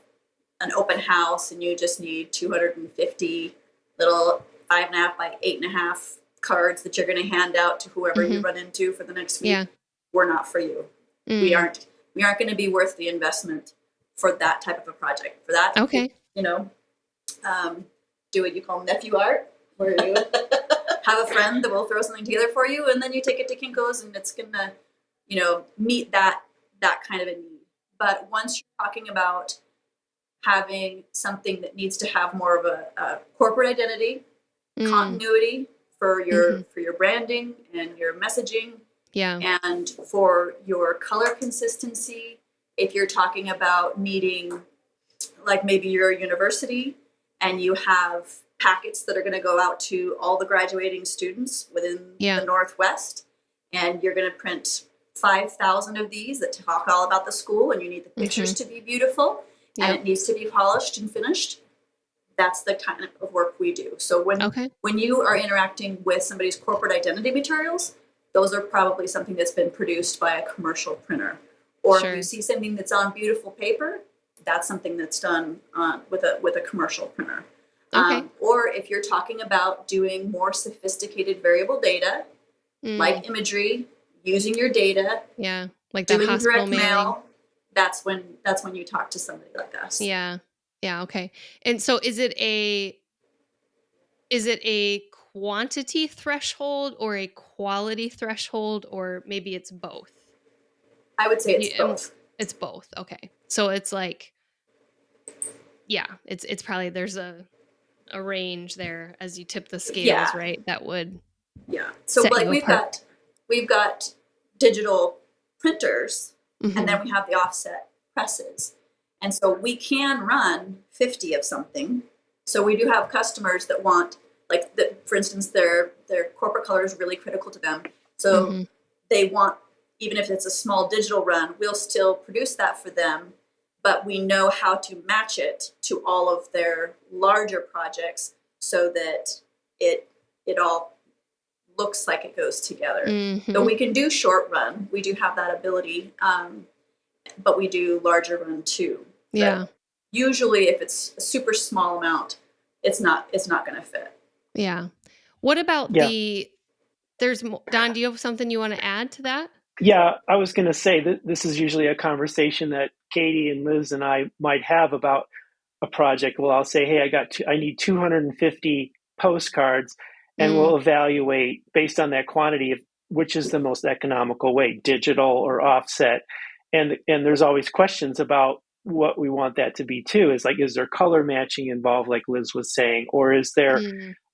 an open house and you just need 250 little 5.5 by 8.5 cards that you're going to hand out to whoever you run into for the next week, we're not for you. We aren't going to be worth the investment for that type of a project. For that, do what you call nephew art, where you have a friend that will throw something together for you, and then you take it to Kinko's, and it's going to, meet that kind of a need. But once you're talking about having something that needs to have more of a corporate identity, continuity for your branding and your messaging, and for your color consistency, if you're talking about needing, like maybe you're a university and you have packets that are going to go out to all the graduating students within the Northwest, and you're going to print 5,000 of these that talk all about the school, and you need the pictures to be beautiful, and it needs to be polished and finished. That's the kind of work we do. So when you are interacting with somebody's corporate identity materials, those are probably something that's been produced by a commercial printer. Or if you see something that's on beautiful paper, that's something that's done with a commercial printer. Or if you're talking about doing more sophisticated variable data, like imagery, using your data, like that doing hospital direct mailing. mail, that's when you talk to somebody like us. Okay. And so is it a quantity threshold or a quality threshold, or maybe it's both? I would say it's both. It's both. Okay. So it's like, it's probably there's a a range there as you tip the scales, Yeah. right? That would So set like you apart. we've got digital printers, Mhm. and then we have the offset presses. And so we can run 50 of something. So we do have customers that want, like, for instance, their corporate color is really critical to them. So they want, even if it's a small digital run, we'll still produce that for them, but we know how to match it to all of their larger projects so that it all looks like it goes together. So we can do short run. We do have that ability, but we do larger run too. Yeah. But usually, if it's a super small amount, it's not going to fit. Yeah. What about Yeah. Don, do you have something you want to add to that? Yeah, I was going to say that this is usually a conversation that Katie and Liz and I might have about a project. Well, I'll say, hey, I need 250 postcards, and we'll evaluate based on that quantity of which is the most economical way, digital or offset. And there's always questions about what we want that to be too. Is like, is there color matching involved, like Liz was saying, or is there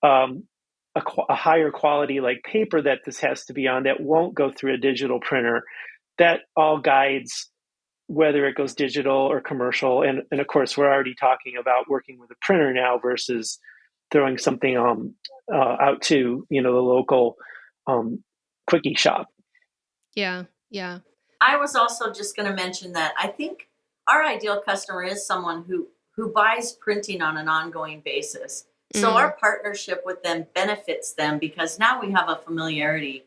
a higher quality like paper that this has to be on that won't go through a digital printer? That all guides whether it goes digital or commercial. And of course, we're already talking about working with a printer now versus throwing something out to, the local quickie shop. Yeah. Yeah. I was also just going to mention that I think our ideal customer is someone who buys printing on an ongoing basis. So our partnership with them benefits them because now we have a familiarity.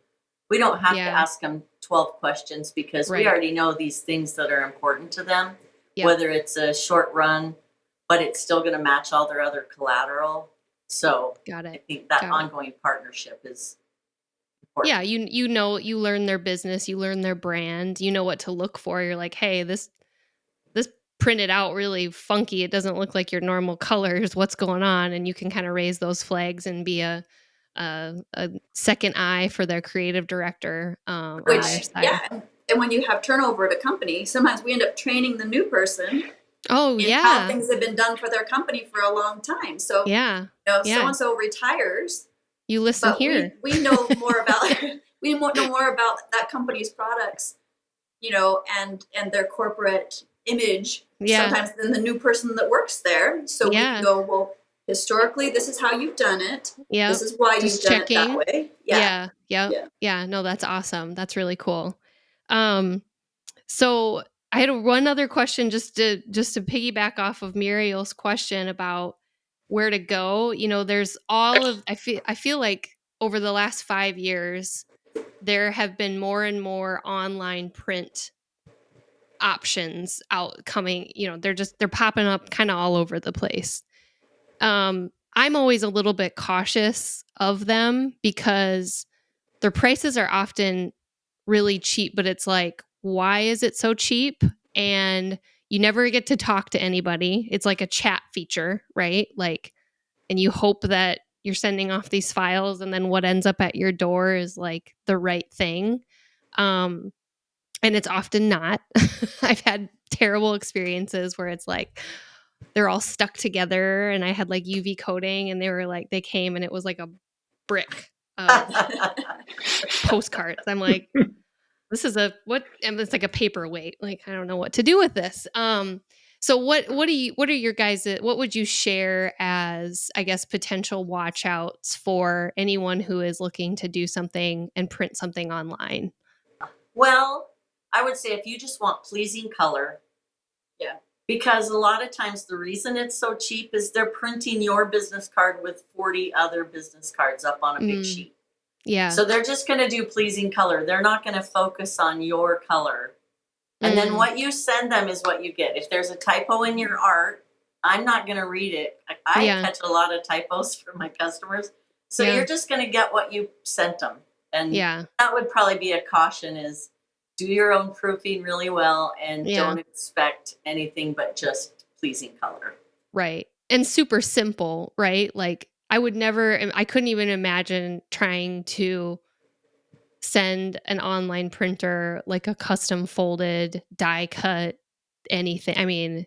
We don't have to ask them 12 questions because we already know these things that are important to them, whether it's a short run, but it's still going to match all their other collateral. So I think that ongoing partnership is important. Yeah, you learn their business, you learn their brand, you know what to look for. You're like, hey, this printed out really funky. It doesn't look like your normal colors. What's going on? And you can kind of raise those flags and be a second eye for their creative director on their side. Yeah, and when you have turnover at a company, sometimes we end up training the new person. How things have been done for their company for a long time. So so-and-so retires. You listen here. We know more about that company's products, and their corporate image sometimes than the new person that works there. So we can go, well, historically, this is how you've done it. Yeah. This is why you've done it that way. Yeah. No, that's awesome. That's really cool. So I had one other question just to piggyback off of Muriel's question about where to go. There's I feel like over the last 5 years, there have been more and more online print options out coming. They're popping up kind of all over the place. I'm always a little bit cautious of them because their prices are often really cheap, but it's like, why is it so cheap? And you never get to talk to anybody. It's like a chat feature, right? Like, and you hope that you're sending off these files and then what ends up at your door is like the right thing. And it's often not. I've had terrible experiences where it's like they're all stuck together and I had like UV coating and they came and it was like a brick of postcards. I'm like, this is and it's like a paperweight. Like, I don't know what to do with this. So what would you share as, I guess, potential watch outs for anyone who is looking to do something and print something online? Well, I would say if you just want pleasing color, because a lot of times the reason it's so cheap is they're printing your business card with 40 other business cards up on a big sheet. Yeah. So they're just going to do pleasing color. They're not going to focus on your color. And then what you send them is what you get. If there's a typo in your art, I'm not going to read it. I catch a lot of typos from my customers. So you're just going to get what you sent them. And that would probably be a caution is do your own proofing really well and don't expect anything but just pleasing color. Right. And super simple, right? Like I couldn't even imagine trying to send an online printer like a custom folded die cut anything. I mean,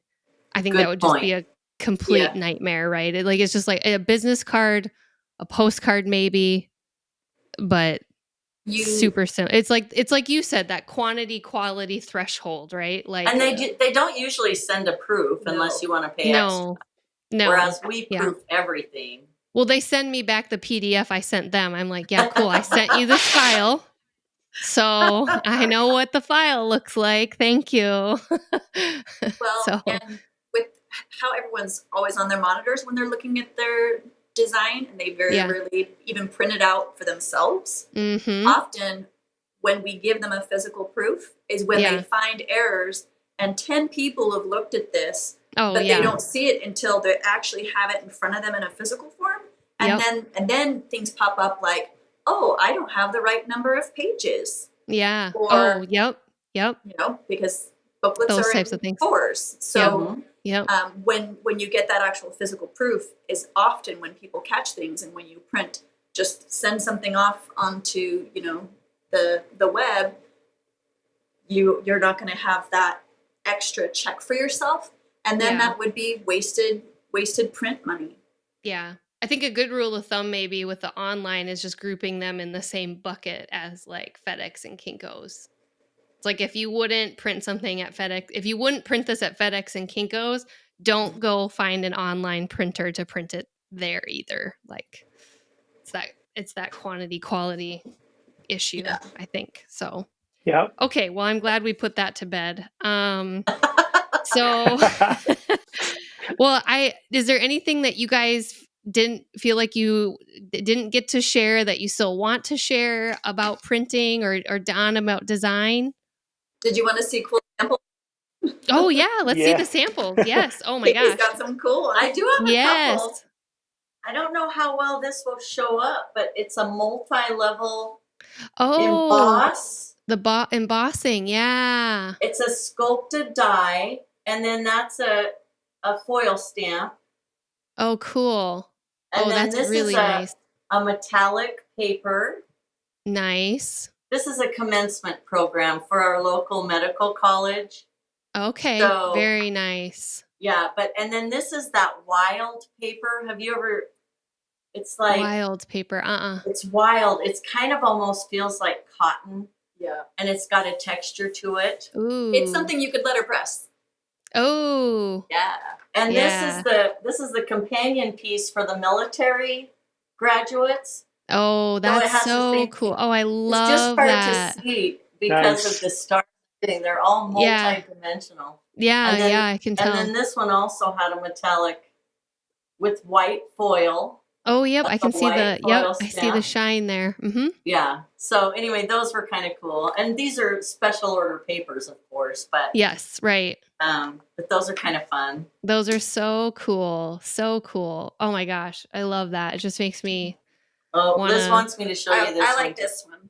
I think that would just be a complete nightmare, right? It's just like a business card, a postcard maybe, but super simple. It's like you said, that quality threshold, right? And they don't usually send a proof unless you want to pay extra. No. Whereas we proof everything. Well, they send me back the PDF I sent them. I'm like, yeah, cool. I sent you this file. So I know what the file looks like. Thank you. Well, and with how everyone's always on their monitors when they're looking at their design, and they very rarely even print it out for themselves. Often when we give them a physical proof is when they find errors, and 10 people have looked at this, but they don't see it until they actually have it in front of them in a physical form. And then things pop up like, oh, I don't have the right number of pages. Yeah. Or, yep. You know, because booklets those are types in of things. fours. So when you get that actual physical proof is often when people catch things, and when you print, just send something off onto, you know, the web, you're not going to have that extra check for yourself, and then that would be wasted print money. Yeah. I think a good rule of thumb maybe with the online is just grouping them in the same bucket as like FedEx and Kinko's. It's like if you wouldn't print something at FedEx, if you wouldn't print this at FedEx and Kinko's, don't go find an online printer to print it there either. Like it's that quality issue, I think. So okay, well, I'm glad we put that to bed. So well, is there anything that you guys didn't feel like you didn't get to share that you still want to share about printing or Don about design? Did you want to see cool samples? Oh yeah, let's see the samples. Yes. Oh my gosh. He's got some cool ones. I do have a couple. I don't know how well this will show up, but it's a multi-level emboss. The embossing, yeah. It's a sculpted die, and then that's a foil stamp. Oh, cool. And then that's this really is nice. A metallic paper. Nice. This is a commencement program for our local medical college. Okay, so, very nice. Yeah, and then this is that wild paper. Have you ever, it's like. Wild paper, It's wild. It's kind of almost feels like cotton. Yeah. And it's got a texture to it. Ooh. It's something you could letterpress. Oh. Yeah. And this is the companion piece for the military graduates. Oh, that's so cool. Oh, I love that. It's just hard to see because of the star thing. They're all multi-dimensional. Yeah, I can tell. And then this one also had a metallic with white foil. Oh, yep, I can see I see the shine there. Mm-hmm. Yeah. So anyway, those were kind of cool. And these are special order papers, of course, but. Yes, right. But those are kind of fun. Those are so cool. So cool. Oh my gosh. I love that. It just makes me Liz wants me to show you this. I like this one.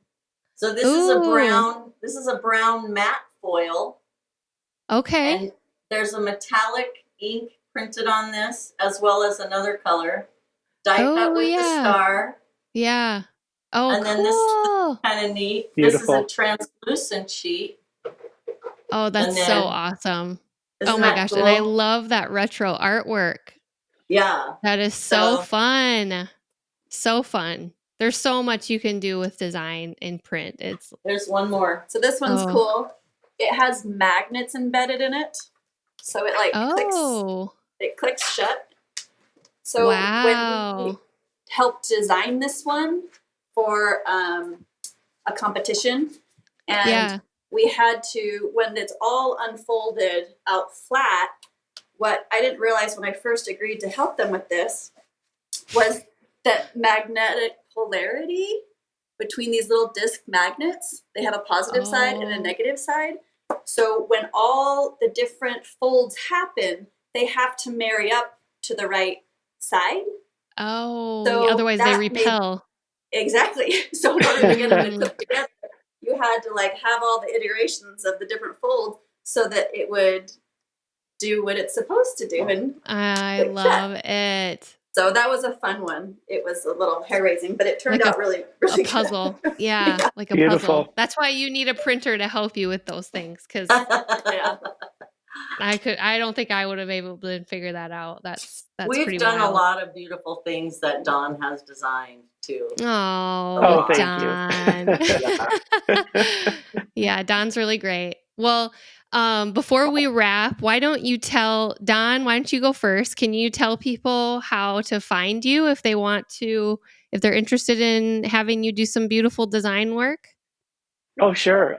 So this is a brown matte foil. Okay. And there's a metallic ink printed on this, as well as another color. Die cut with the star. Yeah. Oh, and then this is kind of neat. Beautiful. This is a translucent sheet. Oh, that's so awesome. Oh my gosh. Cool? And I love that retro artwork. Yeah. That is so fun. So fun. There's so much you can do with design in print. There's one more. So this one's cool. It has magnets embedded in it. So it clicks shut. So when we helped design this one for a competition, and we had to, when it's all unfolded out flat, what I didn't realize when I first agreed to help them with this was that magnetic polarity between these little disc magnets. They have a positive side and a negative side. So when all the different folds happen, they have to marry up to the right side. Oh, so otherwise they repel. Exactly. So in order to get them to clip together, you had to have all the iterations of the different folds so that it would do what it's supposed to do. And I love it. So that was a fun one. It was a little hair raising, but it turned out really a puzzle. Yeah, like a puzzle. That's why you need a printer to help you with those things. Because I don't think I would have able to figure that out. That's We've pretty done wild. a lot of beautiful things that Dawn has designed too. Oh, thank Dawn. Yeah, Dawn's really great. Well, before we wrap, why don't you tell Dawn, why don't you go first? Can you tell people how to find you if they want to, if they're interested in having you do some beautiful design work? Oh, sure.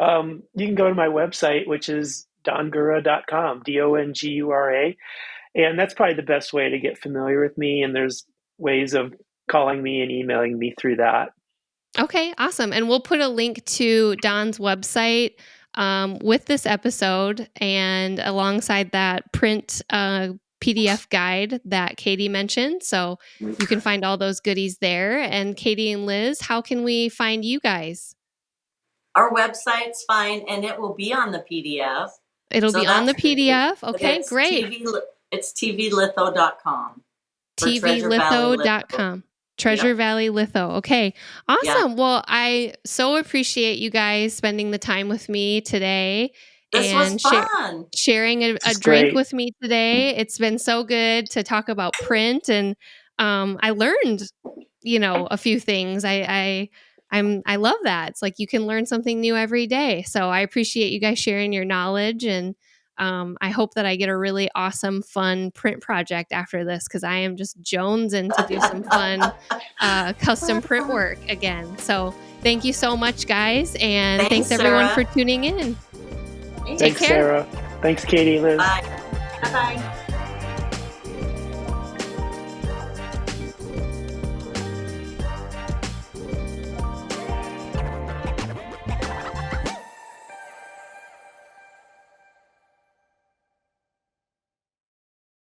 You can go to my website, which is dongura.com, Dongura. And that's probably the best way to get familiar with me. And there's ways of calling me and emailing me through that. Okay, awesome. And we'll put a link to Dawn's website with this episode, and alongside that print PDF guide that Katie mentioned. So you can find all those goodies there. And Katie and Liz, how can we find you guys? Our website's fine, and it will be on the PDF. It'll be on the PDF. But Okay, it's great. It's tvlitho.com. tvlitho.com. Treasure Valley Litho. Okay. Awesome. Yeah. Well, I so appreciate you guys spending the time with me today. This was fun. Sharing a drink with me today. It's been so good to talk about print, and I learned, a few things. I love that. It's like you can learn something new every day. So I appreciate you guys sharing your knowledge, and I hope that I get a really awesome, fun print project after this, because I am just jonesing to do some fun custom print work again. So thank you so much, guys. And thanks everyone for tuning in. Thanks, Sarah. Thanks, Katie, Liz. Bye. Bye-bye.